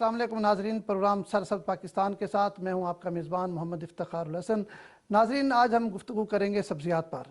अस्सलाम वालेकुम नाजरीन, प्रोग्राम सरसब्ज़ पाकिस्तान के साथ मैं हूं आपका मेज़बान मोहम्मद इफ्तिखारुल हसन। नाजरीन, आज हम गुफ्तगू करेंगे सब्ज़ियात पर।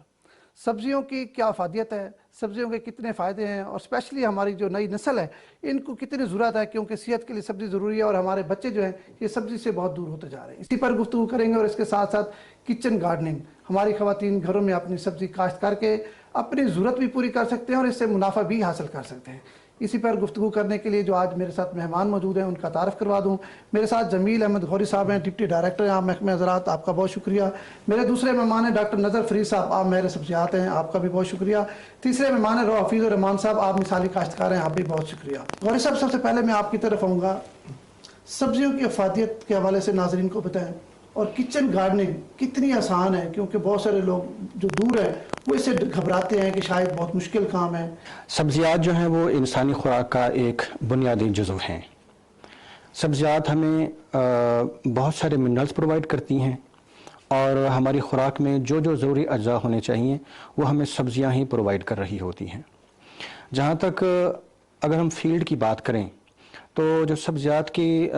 सब्ज़ियों की क्या अफादियत है, सब्ज़ियों के कितने फ़ायदे हैं और स्पेशली हमारी जो नई नस्ल है इनको कितनी ज़रूरत है, क्योंकि सेहत के लिए सब्ज़ी ज़रूरी है और हमारे बच्चे जो हैं ये सब्ज़ी से बहुत दूर होते जा रहे हैं। इसी पर गुफ्तगू करेंगे और इसके साथ साथ किचन गार्डनिंग, हमारी ख़वातीन घरों में अपनी सब्ज़ी काश्त करके अपनी ज़रूरत भी पूरी कर सकते हैं और इससे मुनाफा भी हासिल कर सकते हैं। इसी पर गुफ्तगू करने के लिए जो आज मेरे साथ मेहमान मौजूद हैं उनका तारफ़ करवा दूं। मेरे साथ जमील अहमद गौरी साहब हैं, डिप्टी डायरेक्टर हैं आप महकमे ज़राअत, आपका बहुत शुक्रिया। मेरे दूसरे मेहमान हैं डॉक्टर नज़र फरीद साहब, आप मेरे सब्ज़ियात हैं, आपका भी बहुत शुक्रिया। तीसरे मेहमान हैं हफीज़ुर रहमान साहब, आप मिसाली काश्तकार हैं, आप भी बहुत शुक्रिया। गौरी साहब, सबसे पहले मैं आपकी तरफ आऊँगा, सब्ज़ियों की अफादियत के हवाले से नाजरीन को बताएँ और किचन गार्डनिंग कितनी आसान है, क्योंकि बहुत सारे लोग जो दूर हैं वो इससे घबराते हैं कि शायद बहुत मुश्किल काम है। सब्ज़ियात जो हैं वो इंसानी खुराक का एक बुनियादी जुज़व हैं। सब्ज़ियात हमें बहुत सारे मिनरल्स प्रोवाइड करती हैं और हमारी खुराक में जो जो ज़रूरी अज्जा होने चाहिए वो हमें सब्ज़ियां ही प्रोवाइड कर रही होती हैं। जहाँ तक अगर हम फील्ड की बात करें तो जो सब्ज़ियात की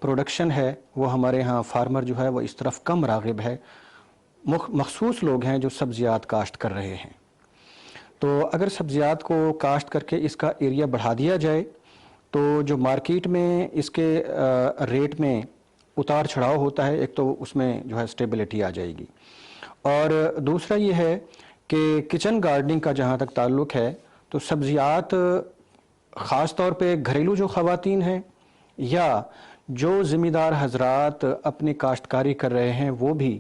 प्रोडक्शन है वो हमारे यहाँ फार्मर जो है वो इस तरफ कम राग़िब है। मखसूस लोग हैं जो सब्ज़ियात काश्त कर रहे हैं। तो अगर सब्ज़ियात को काश्त करके इसका एरिया बढ़ा दिया जाए तो जो मार्केट में इसके रेट में उतार चढ़ाव होता है, एक तो उसमें जो है स्टेबिलिटी आ जाएगी। और दूसरा ये है कि किचन गार्डनिंग का जहाँ तक ताल्लुक़ है तो सब्ज़ियात ख़ास तौर पे घरेलू जो ख़वातीन हैं या जो ज़िम्मेदार हजरात अपनी काश्तकारी कर रहे हैं वो भी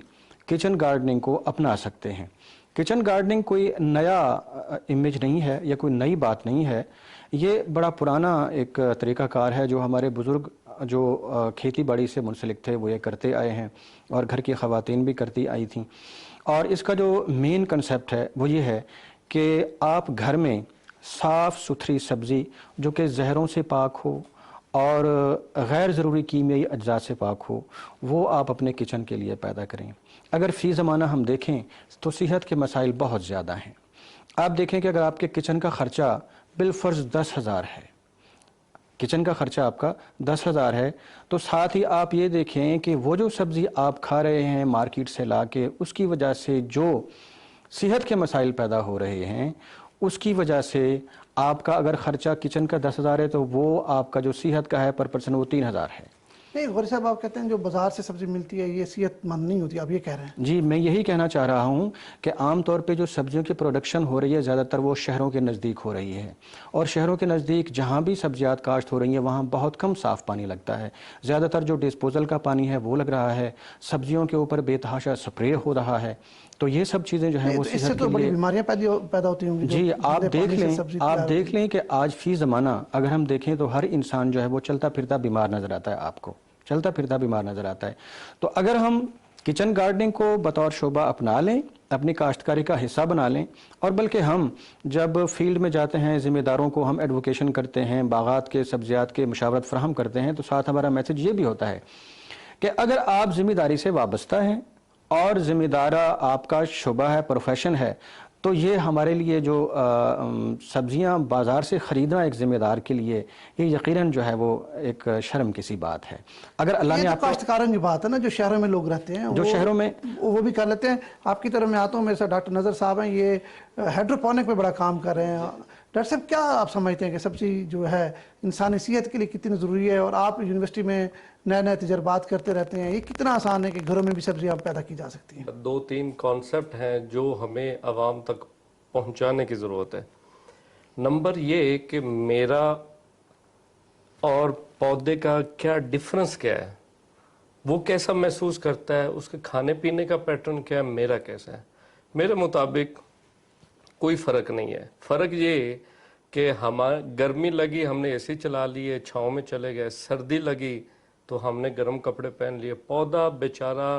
किचन गार्डनिंग को अपना सकते हैं। किचन गार्डनिंग कोई नया इमेज नहीं है या कोई नई बात नहीं है, ये बड़ा पुराना एक तरीक़ाकार है जो हमारे बुज़ुर्ग जो खेती बाड़ी से मुंसलिक थे वो ये करते आए हैं और घर की ख़वातीन भी करती आई थीं। और इसका जो मेन कंसेप्ट है वो ये है कि आप घर में साफ़ सुथरी सब्ज़ी जो कि ज़हरों से पाक हो और गैर ज़रूरी कीमियाई अज्जा से पाक हो वो आप अपने किचन के लिए पैदा करें। अगर फ़ी ज़माना हम देखें तो सेहत के मसाइल बहुत ज़्यादा हैं। आप देखें कि अगर आपके किचन का ख़र्चा बिलफ़र्ज़ 10,000 है, किचन का ख़र्चा आपका 10,000 है, तो साथ ही आप ये देखें कि वो जो सब्ज़ी आप खा रहे हैं मार्केट से ला के, उसकी वजह से जो सेहत के मसाइल पैदा हो रहे हैं उसकी वजह से आपका अगर ख़र्चा किचन का 10,000 है तो वो आपका जो सेहत का है पर पर्सन वो 3,000 है। नहीं गौरी साहब, आप कहते हैं जो बाज़ार से सब्ज़ी मिलती है ये सेहतमंद नहीं होती, आप ये कह रहे हैं? जी, मैं यही कहना चाह रहा हूँ कि आम तौर पे जो सब्जियों की प्रोडक्शन हो रही है ज़्यादातर वो शहरों के नज़दीक हो रही है और शहरों के नज़दीक जहाँ भी सब्जियात काश्त हो रही हैं वहाँ बहुत कम साफ़ पानी लगता है। ज़्यादातर जो डिस्पोज़ल का पानी है वो लग रहा है, सब्जियों के ऊपर बेतहाशा स्प्रे हो रहा है। तो ये सब चीज़ें जो हैं वो इससे तो बड़ी बीमारियाँ पैदा होती होंगी। जी, आप देख लें कि आज फ़ी ज़माना अगर हम देखें तो हर इंसान जो है वो चलता फिरता बीमार नज़र आता है, आपको चलता फिरता बीमार नज़र आता है। तो अगर हम किचन गार्डनिंग को बतौर शोबा अपना लें, अपनी काश्तकारी का हिस्सा बना लें और बल्कि हम जब फील्ड में जाते हैं ज़िम्मेदारों को हम एडवोकेशन करते हैं, बागात के सब्ज़ियात के मुशावरत फराहम करते हैं, तो साथ हमारा मैसेज ये भी होता है कि अगर आप ज़िम्मेदारी से वाबस्ता हैं और ज़िम्मेदारा आपका शोबा है, प्रोफेशन है, तो ये हमारे लिए जो सब्जियां बाज़ार से ख़रीदना एक ज़िम्मेदार के लिए ये यकीनन जो है वो एक शर्म की सी बात है। अगर अल्लाह ने आपको काश्तकारों की बात है ना, जो शहरों में लोग रहते हैं जो शहरों में वो भी कर लेते हैं। आपकी तरफ मैं आता हूँ, मेरे साथ डॉक्टर नज़र साहब हैं, ये हाइड्रोपोनिक पे बड़ा काम कर रहे हैं। डॉक्टर साहब, क्या आप समझते हैं कि सब्ज़ी जो है इंसानी सेहत के लिए कितनी ज़रूरी है, और आप यूनिवर्सिटी में नए नए तजर्बात करते रहते हैं, ये कितना आसान है कि घरों में भी सब्जियाँ पैदा की जा सकती हैं? 2-3 कॉन्सेप्ट हैं जो हमें आवाम तक पहुंचाने की ज़रूरत है। नंबर ये कि मेरा और पौधे का क्या डिफरेंस क्या है, वो कैसा महसूस करता है, उसके खाने पीने का पैटर्न क्या है, मेरा कैसा है। मेरे मुताबिक कोई फ़र्क नहीं है। फ़र्क ये कि हमारे गर्मी लगी हमने एसी चला लिए, छाँव में चले गए, सर्दी लगी तो हमने गर्म कपड़े पहन लिए। पौधा बेचारा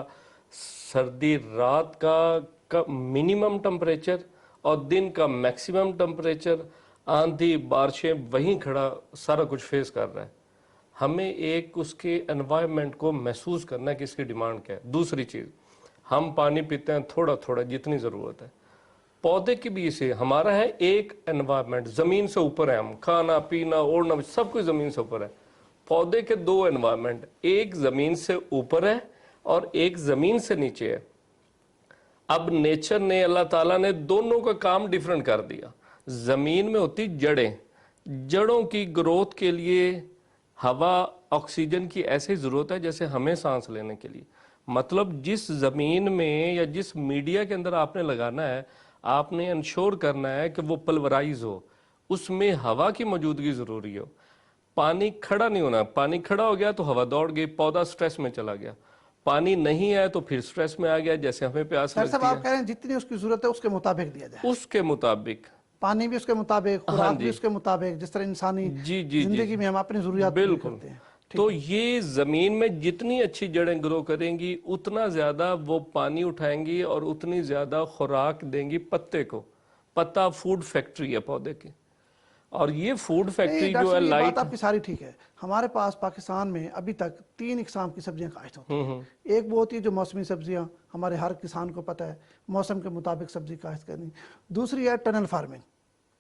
सर्दी रात का मिनिमम टेम्परेचर और दिन का मैक्सिमम टेम्परेचर, आंधी बारिशें, वहीं खड़ा सारा कुछ फेस कर रहा है। हमें एक उसके एनवायरनमेंट को महसूस करना है कि इसकी डिमांड क्या है। दूसरी चीज़, हम पानी पीते हैं थोड़ा थोड़ा जितनी ज़रूरत है। पौधे की भी इसे हमारा है एक एनवायरनमेंट, ज़मीन से ऊपर है, हम खाना पीना ओढ़ना सब कुछ ज़मीन से ऊपर है। पौधे के दो एनवायरनमेंट, एक जमीन से ऊपर है और एक जमीन से नीचे है। अब नेचर ने, अल्लाह ताला ने दोनों का काम डिफरेंट कर दिया। जमीन में होती जड़ें, जड़ों की ग्रोथ के लिए हवा, ऑक्सीजन की ऐसी जरूरत है जैसे हमें सांस लेने के लिए। मतलब जिस जमीन में या जिस मीडिया के अंदर आपने लगाना है, आपने इंश्योर करना है कि वो पल्वराइज हो, उसमें हवा की मौजूदगी जरूरी हो। पानी खड़ा नहीं होना, पानी खड़ा हो गया तो हवा दौड़ गई, पौधा स्ट्रेस में चला गया। पानी नहीं है तो फिर स्ट्रेस में आ गया, जैसे हमें प्यास सर साहब लगती आप कह रहे हैं जितनी उसकी जरूरत है उसके मुताबिक दिया जाए, है उसके मुताबिक। पानी भी उसके मुताबिक, खुराक भी उसके मुताबिक, जिस तरह इंसानी जी जी जिंदगी में हम अपनी जरूरियात पूरी बिल्कुल। करते हैं। तो ये जमीन में जितनी अच्छी जड़ें ग्रो करेंगी उतना ज्यादा वो पानी उठाएंगी और उतनी ज्यादा खुराक देंगी पत्ते को। पत्ता फूड फैक्ट्री है पौधे की, और ये फूड फैक्ट्री नहीं, डॉक्टर जो है साहब, ये लाइट। बात आपकी सारी ठीक है। हमारे पास पाकिस्तान में अभी तक 3 इकसाम की सब्जियां काश्त होती हैं। एक वो होती है जो मौसमी सब्जियां, हमारे हर किसान को पता है मौसम के मुताबिक सब्जी काश्त करनी। दूसरी है टनल फार्मिंग।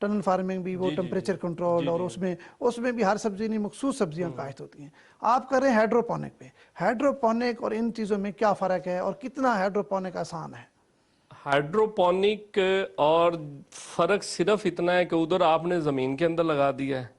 टनल फार्मिंग भी वो टेम्परेचर कंट्रोल, और उसमें भी हर सब्जी नहीं, मखसूस सब्जियां काश्त होती हैं। आप कर रहे हैं हाइड्रोपोनिक पे। हाइड्रोपोनिक और इन चीज़ों में क्या फ़र्क है और कितना हाइड्रोपोनिक आसान है? हाइड्रोपोनिक और फर्क सिर्फ इतना है कि उधर आपने जमीन के अंदर लगा दिया है,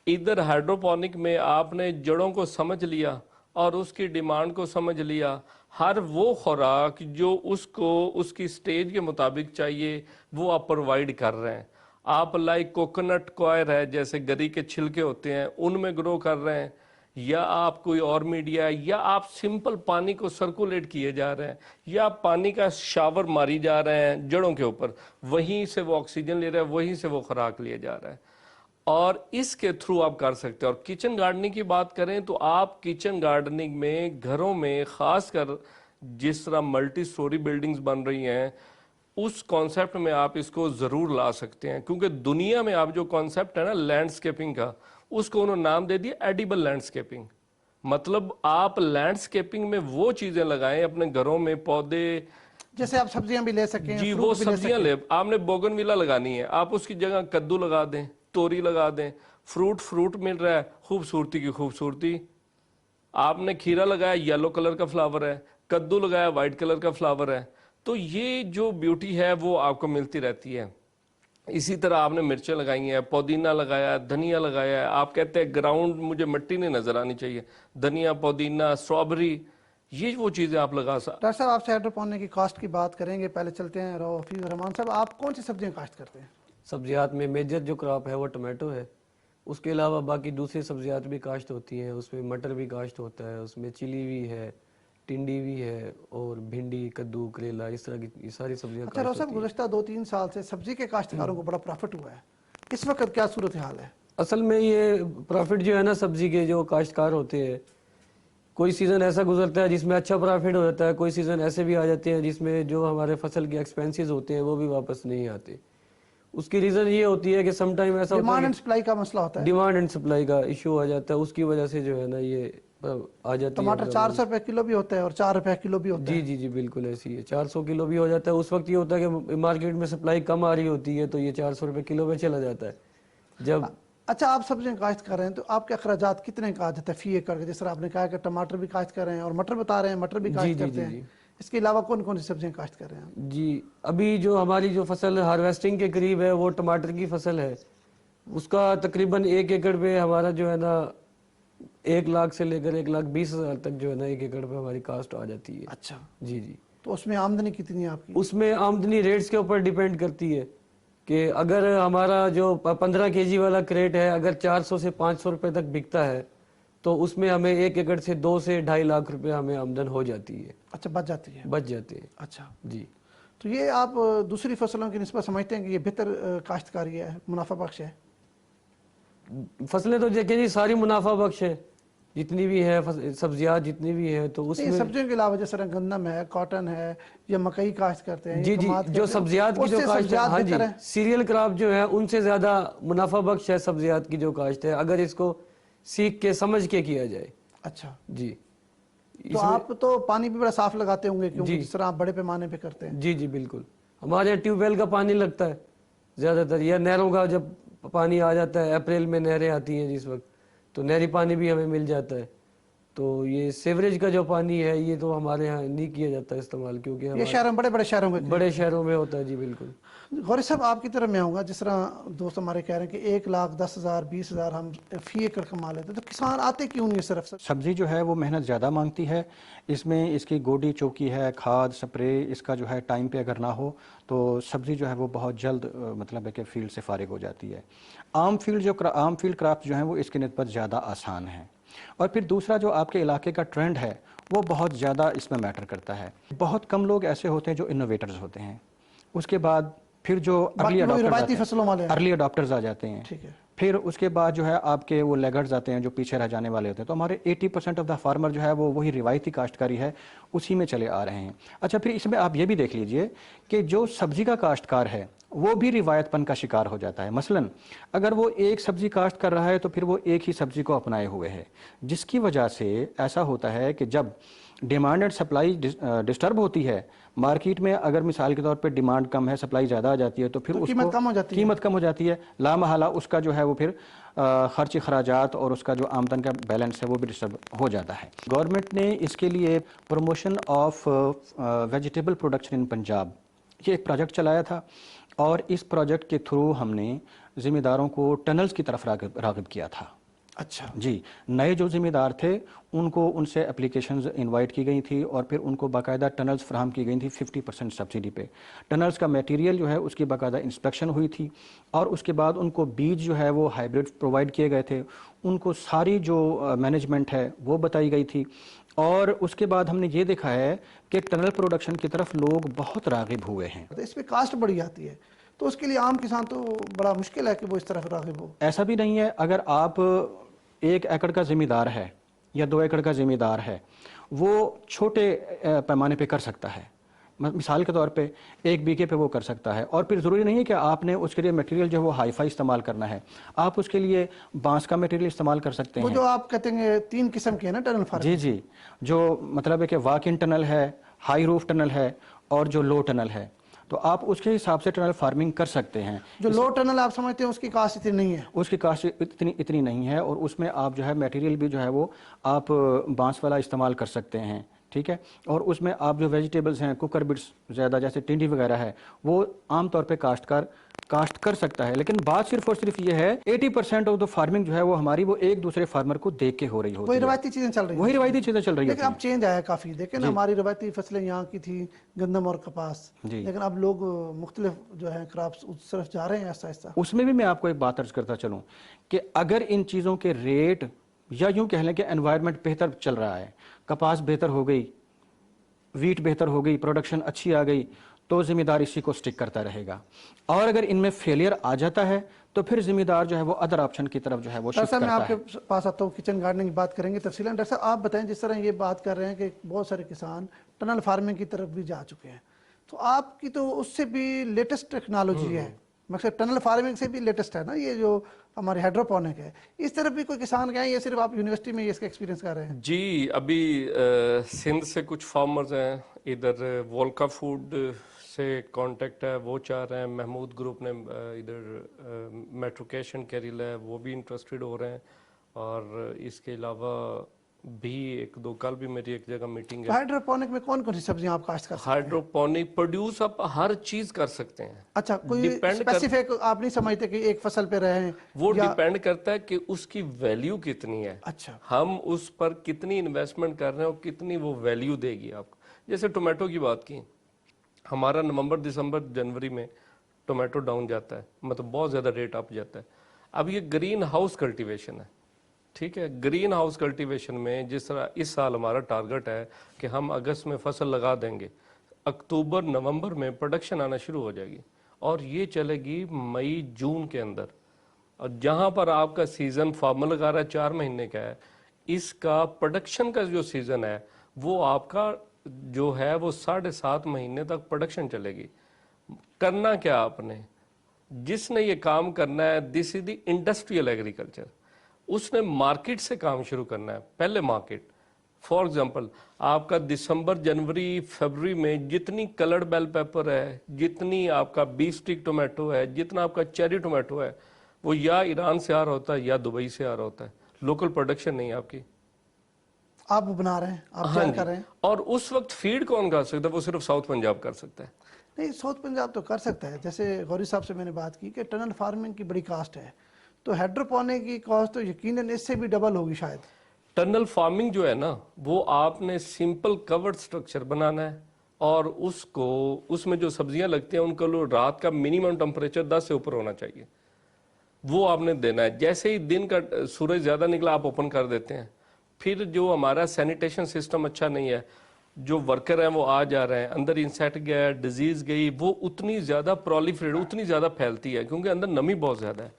इधर हाइड्रोपोनिक में आपने जड़ों को समझ लिया और उसकी डिमांड को समझ लिया। हर वो खुराक जो उसको उसकी स्टेज के मुताबिक चाहिए वो आप प्रोवाइड कर रहे हैं। आप लाइक कोकोनट कॉयर है, जैसे गरी के छिलके होते हैं, उनमें ग्रो कर रहे हैं, या आप कोई और मीडिया है, या आप सिंपल पानी को सर्कुलेट किए जा रहे हैं, या आप पानी का शावर मारी जा रहे हैं जड़ों के ऊपर, वहीं से वो ऑक्सीजन ले रहे हैं, वहीं से वो खुराक लिए जा रहा है। और इसके थ्रू आप कर सकते हैं। और किचन गार्डनिंग की बात करें तो आप किचन गार्डनिंग में घरों में खासकर जिस तरह मल्टी स्टोरी बिल्डिंग्स बन रही हैं, उस कॉन्सेप्ट में आप इसको जरूर ला सकते हैं। क्योंकि दुनिया में आप जो कॉन्सेप्ट है ना लैंडस्केपिंग का, उसको उन्होंने नाम दे दिया एडिबल लैंडस्केपिंग। मतलब आप लैंडस्केपिंग में वो चीजें लगाएं अपने घरों में, पौधे, जैसे आप सब्जियां भी ले सकें, जी फ्रूट वो भी ले सब्जियां सकें। ले। आपने बोगनविला लगानी है, आप उसकी जगह कद्दू लगा दें, तोरी लगा दें। फ्रूट मिल रहा है, खूबसूरती की खूबसूरती। आपने खीरा लगाया, येलो कलर का फ्लावर है, कद्दू लगाया, व्हाइट कलर का फ्लावर है। तो ये जो ब्यूटी है वो आपको मिलती रहती है। इसी तरह आपने मिर्चें लगाई हैं, पुदीना लगाया है, धनिया लगाया है। आप कहते हैं ग्राउंड मुझे मिट्टी नहीं नजर आनी चाहिए, धनिया, पुदीना, स्ट्रॉबेरी, ये वो चीजें आप लगा सकते। डॉक्टर साहब आपसे हाइड्रोपोनिक की कॉस्ट की बात करेंगे, पहले चलते हैं हफीज रहमान साहब, आप कौन सी सब्जियां काश्त करते हैं? सब्जियात में मेजर जो क्रॉप है वो टमाटो है। उसके अलावा बाकी दूसरी सब्जियात भी काश्त होती हैं। उसमें मटर भी काश्त होता है, उसमें चिली भी है, टिंडी भी है, और भिंडी, कद्दू, करेला, इस तरह की सारी सब्जियां अच्छा काश्त राव साहब, होती हैं। गुज़श्ता 2-3 साल से सब्जी के काश्तकारों को बड़ा प्रॉफिट हुआ है, इस वक्त क्या सूरत हाल है? असल में ये प्रॉफिट जो है ना, सब्जी के जो काश्तकार होते हैं, कोई सीज़न ऐसा गुजरता है जिसमें अच्छा प्रॉफिट हो जाता है, कोई सीज़न ऐसे भी आ जाते हैं जिसमें जो हमारे फसल के एक्सपेंसेस होते हैं वो भी वापस नहीं आते। उसकी रीज़न ये होती है कि सम टाइम ऐसा होता डिमांड है एंड सप्लाई का मसला होता कि है, डिमांड एंड सप्लाई का इशू आ जाता है। उसकी वजह से जो है ना ये आ जाती है। टमाटर 400 रुपए किलो भी होता है और 4 रुपए किलो भी होता है। जी जी जी बिल्कुल ऐसी है। 400 किलो भी हो जाता है। उस वक्त ये होता है कि मार्केट में सप्लाई कम आ रही होती है तो ये 400 रुपए किलो में चला जाता है। जब अच्छा, आप सब्जियां काश्त कर रहे हैं तो आपके अखराजात कितने का आ जाता है फी एकड़ के? जिस तरह आपने कहा कि टमाटर भी काश्त कर रहे हैं और मटर बता रहे हैं, मटर भी काश्त करते हैं, इसके अलावा कौन कौन सी सब्जियां काश्त कर रहे हैं? जी, अभी जो हमारी जो फसल हार्वेस्टिंग के करीब है वो टमाटर की फसल है। उसका तकरीबन 1 एकड़ पे हमारा जो है ना 1 लाख से लेकर 1,20,000 तक जो है ना 1 एकड़ पे हमारी कास्ट आ जाती है। अच्छा, जी जी। तो उसमें आमदनी कितनी है आपकी? उसमें आमदनी रेट्स के ऊपर डिपेंड करती है कि अगर हमारा जो 15 केजी वाला क्रेट है अगर 400 से 500 रुपए तक बिकता है तो उसमें हमें 1 एकड़ से 2 से 2.5 लाख रुपए हमें आमदन हो जाती है। अच्छा, बच जाती है, बच जाते हैं। अच्छा जी। तो ये आप दूसरी फसलों की निस्बत समझते हैं कि ये बेहतर काश्तकारी है, मुनाफा बख्श है? फसलें तो देखिए जी सारी मुनाफा बख्श है, जितनी भी है सब्जियां जितनी भी है। तो उसमें सब्जियों के अलावा जैसे गंदम है, कॉटन है, या मकई काश्त करते हैं, जी जी जो सब्जियात की जो काश्त है, हाँ जी, सीरियल क्रॉप जो है उनसे ज्यादा मुनाफा बख्श है सब्जियात की जो काश्त है, अगर इसको सीख के समझ के किया जाए। अच्छा जी। तो आप तो पानी भी बड़ा साफ लगाते होंगे क्योंकि जिस तरह आप बड़े पैमाने पे करते हैं। जी जी बिल्कुल। हमारे यहाँ ट्यूबवेल का पानी लगता है ज्यादातर, या नहरों का जब पानी आ जाता है, अप्रैल में नहरें आती हैं जिस वक्त, تو نہری پانی بھی ہمیں مل جاتا ہے. تو یہ سیوریج کا جو پانی ہے یہ تو ہمارے ہاں نہیں کیا جاتا استعمال, کیونکہ یہ شہروں بڑے بڑے شہروں میں بڑے شہروں میں ہوتا ہے. جی بالکل. غوری صاحب آپ کی طرف میں آؤں گا, جس طرح دوست ہمارے کہہ رہے ہیں کہ 1,10,000 20,000 ہم فی ایکڑ کما لیتے ہیں, تو کسان آتے کیوں نہیں صرف؟ سبزی جو ہے وہ محنت زیادہ مانگتی ہے. اس میں اس کی گوڈی چوکی ہے, کھاد سپرے, اس کا جو ہے ٹائم پہ اگر نہ ہو تو سبزی جو ہے وہ بہت جلد مطلب ہے کہ فیلڈ سے فارغ ہو جاتی ہے. عام فیلڈ کرافٹ جو ہیں وہ اس کی نسبت زیادہ آسان ہیں. اور پھر دوسرا جو آپ کے علاقے کا ٹرینڈ ہے وہ بہت زیادہ اس میں میٹر کرتا ہے. بہت کم لوگ ایسے ہوتے ہیں جو انوویٹرز ہوتے ہیں. اس کے بعد پھر جو روایتی فصلوں والے ارلی اڈاپٹرز آ جاتے ہیں. ٹھیک ہے. پھر اس کے بعد جو ہے آپ کے وہ لیگرز آتے ہیں جو پیچھے رہ جانے والے ہوتے ہیں. تو ہمارے 80% آف دا فارمر جو ہے وہ وہی روایتی کاشتکاری ہے اسی میں چلے آ رہے ہیں. اچھا پھر اس میں آپ یہ بھی دیکھ لیجئے کہ جو سبزی کا کاشتکار ہے وہ بھی روایت پن کا شکار ہو جاتا ہے. مثلا اگر وہ ایک سبزی کاشت کر رہا ہے تو پھر وہ ایک ہی سبزی کو اپنائے ہوئے ہے, جس کی وجہ سے ایسا ہوتا ہے کہ جب ڈیمانڈ اینڈ سپلائی ڈسٹرب ہوتی ہے مارکیٹ میں, اگر مثال کے طور پہ ڈیمانڈ کم ہے سپلائی زیادہ آ جاتی ہے تو پھر اس کو قیمت کم ہو جاتی ہے. لا محالہ اس کا جو ہے وہ پھر خرچ اخراجات اور اس کا جو آمدن کا بیلنس ہے وہ بھی ڈسٹرب ہو جاتا ہے. گورنمنٹ نے اس کے لیے پروموشن آف ویجیٹیبل پروڈکشن ان پنجاب یہ ایک پروجیکٹ چلایا تھا, اور اس پروجیکٹ کے تھرو ہم نے ذمہ داروں کو ٹنلز کی طرف راغب کیا تھا. اچھا جی, نئے جو ذمہ دار تھے ان سے اپلیکیشنز انوائٹ کی گئی تھی اور پھر ان کو باقاعدہ ٹنلز فراہم کی گئی تھی 50% سبسڈی پہ. ٹنلز کا میٹیریل جو ہے اس کی باقاعدہ انسپیکشن ہوئی تھی, اور اس کے بعد ان کو بیج جو ہے وہ ہائیبریڈ پرووائڈ کیے گئے تھے. ان کو ساری جو مینجمنٹ ہے وہ بتائی گئی تھی, اور اس کے بعد ہم نے یہ دیکھا ہے کہ ٹنل پروڈکشن کی طرف لوگ بہت راغب ہوئے ہیں. اس میں کاسٹ بڑی آتی ہے تو اس کے لیے عام کسان تو بڑا مشکل ہے کہ وہ اس طرف راغب ہو. ایسا بھی نہیں ہے, اگر آپ 1 ایکڑ کا ذمہ دار ہے یا 2 ایکڑ کا ذمہ دار ہے وہ چھوٹے پیمانے پہ کر سکتا ہے. مثال کے طور پہ 1 بیگھے پہ وہ کر سکتا ہے, اور پھر ضروری نہیں ہے کہ آپ نے اس کے لیے میٹیریل جو ہے وہ ہائی فائی استعمال کرنا ہے. آپ اس کے لیے بانس کا میٹیریل استعمال کر سکتے ہیں. وہ جو آپ کہتے ہیں 3 قسم کے ہیں نا ٹنل فارمنگ. جی, جو مطلب ہے کہ واک ان ٹنل ہے, ہائی روف ٹنل ہے, اور جو لو ٹنل ہے, تو آپ اس کے حساب سے ٹنل فارمنگ کر سکتے ہیں. جو لو ٹنل آپ سمجھتے ہیں اس کی کاسٹ اتنی نہیں ہے؟ اس کی کاسٹ اتنی نہیں ہے, اور اس میں آپ جو ہے میٹیریل بھی جو ہے وہ آپ بانس والا استعمال کر سکتے ہیں. ٹھیک ہے, اور اس میں آپ جو ویجیٹیبلز ہیں کوکر بٹس زیادہ جیسے ٹنڈی وغیرہ ہے وہ عام طور پہ کاشتکار کاشت کر سکتا ہے. لیکن بات صرف اور صرف یہ ہے 80% آف دا فارمنگ جو ہے وہ ہماری وہ ایک دوسرے فارمر کو دیکھ کے ہو رہی ہوتی ہے. وہی روایتی چیزیں چل رہی ہیں. وہی روایتی چیزیں چل رہی ہیں. لیکن اب چینج آیا کافی. دیکھیں نا ہماری روایتی فصلیں یہاں کی تھی گندم اور کپاس, لیکن اب لوگ مختلف جو ہیں کراپس اس طرف جا رہے ہیں آہستہ آہستہ. اس میں بھی میں آپ کو ایک بات عرض کرتا چلوں کہ اگر ان چیزوں کے ریٹ یا یوں کہہ لیں کہ انوائرمنٹ بہتر چل رہا ہے, کپاس بہتر ہو گئی, ویٹ بہتر ہو گئی, پروڈکشن اچھی آ گئی, تو ذمہ دار اسی کو سٹک کرتا رہے گا. اور اگر ان میں فیلئر آ جاتا ہے تو پھر ذمہ دار جو ہے وہ ادر آپشن کی طرف جو ہے وہ شفٹ کرتا ہے. میں آپ کے پاس آتا ہوں, کچن گارڈننگ کی بات کریں گے تفصیلاً. ڈاکٹر صاحب آپ بتائیں, جس طرح یہ بات کر رہے ہیں کہ بہت سارے کسان ٹنل فارمنگ کی طرف بھی جا چکے ہیں, تو آپ کی تو اس سے بھی لیٹسٹ ٹیکنالوجی ہے, مقصد ٹنل فارمنگ سے بھی لیٹسٹ ہے نا یہ جو ہمارے ہائیڈروپونک ہے, اس طرف بھی کوئی کسان گئے ہیں یا صرف آپ یونیورسٹی میں اس کا ایکسپیرینس کر رہے ہیں؟ جی, ابھی سندھ سے کچھ فارمرز ہیں, ادھر وولکا فوڈ سے کانٹیکٹ ہے, وہ چاہ رہے ہیں. محمود گروپ نے ادھر میٹروکیشن کیریل ہے, وہ بھی انٹرسٹڈ ہو رہے ہیں. اور اس کے علاوہ بھی 1-2 کل بھی میری ایک جگہ میٹنگ ہے. ہائیڈروپونک میں کون کون سی سبزیاں آپ کاشت کر سکتے ہیں؟ ہائیڈروپونک پروڈیوس آپ ہر چیز کر سکتے ہیں. اچھا, کوئی اسپیسیفک آپ نہیں سمجھتے کہ ایک فصل پہ رہیں؟ وہ ڈیپینڈ کرتا ہے کہ اس کی ویلیو کتنی ہے. اچھا, ہم اس پر کتنی انویسٹمنٹ کر رہے ہیں اور کتنی وہ ویلیو دے گی آپ کو. جیسے ٹومیٹو کی بات کی, ہمارا نومبر دسمبر جنوری میں ٹومیٹو ڈاؤن جاتا ہے, مطلب بہت زیادہ ریٹ اپ جاتا ہے. اب یہ گرین ہاؤس کلٹیویشن ہے. ٹھیک ہے, گرین ہاؤس کلٹیویشن میں جس طرح اس سال ہمارا ٹارگٹ ہے کہ ہم اگست میں فصل لگا دیں گے, اکتوبر نومبر میں پروڈکشن آنا شروع ہو جائے گی, اور یہ چلے گی مئی جون کے اندر. اور جہاں پر آپ کا سیزن فارمر لگا رہا ہے 4 مہینے کا ہے, اس کا پروڈکشن کا جو سیزن ہے وہ آپ کا جو ہے وہ 7.5 مہینے تک پروڈکشن چلے گی. کرنا کیا آپ نے, جس نے یہ کام کرنا ہے, دس از دی انڈسٹریل ایگریکلچر, اس نے مارکیٹ سے کام شروع کرنا ہے. پہلے مارکیٹ, فار ایگزامپل آپ کا دسمبر جنوری فیبروری میں جتنی کلرڈ بیل پیپر ہے, جتنی آپ کا بیف سٹک ٹومیٹو ہے, جتنا آپ کا چیری ٹومیٹو ہے, وہ یا ایران سے آ رہا ہوتا ہے یا دبئی سے آ رہا ہوتا ہے. लोकल प्रोडक्शन नहीं है आपकी। आप बना रहे हैं, आप हाँ तैयार जी, कर रहे हैं। और उस वक्त फीड कौन कर सकता है? वो सिर्फ साउथ पंजाब कर सकता है। नहीं, साउथ पंजाब तो कर सकता है। जैसे गौरी साहब से मैंने बात की कि टनल फार्मिंग की बड़ी कास्ट है, तो हाइड्रोपोनिक की कॉस्ट तो यकीनन इससे भी डबल होगी शायद। टनल फार्मिंग जो है ना, वो आपने सिंपल कवर्ड स्ट्रक्चर बनाना है, और उसको उसमें जो सब्जियां लगती हैं उनका रात का मिनिमम टेम्परेचर 10 से ऊपर होना चाहिए, वो आपने देना है। जैसे ही दिन का सूरज ज़्यादा निकला आप ओपन कर देते हैं। फिर जो हमारा सैनिटेशन सिस्टम अच्छा नहीं है, जो वर्कर हैं वो आ जा रहे हैं, अंदर इंसेक्ट गया, डिजीज गई, वो उतनी ज़्यादा प्रोलिफरेट, उतनी ज़्यादा फैलती है क्योंकि अंदर नमी बहुत ज़्यादा है,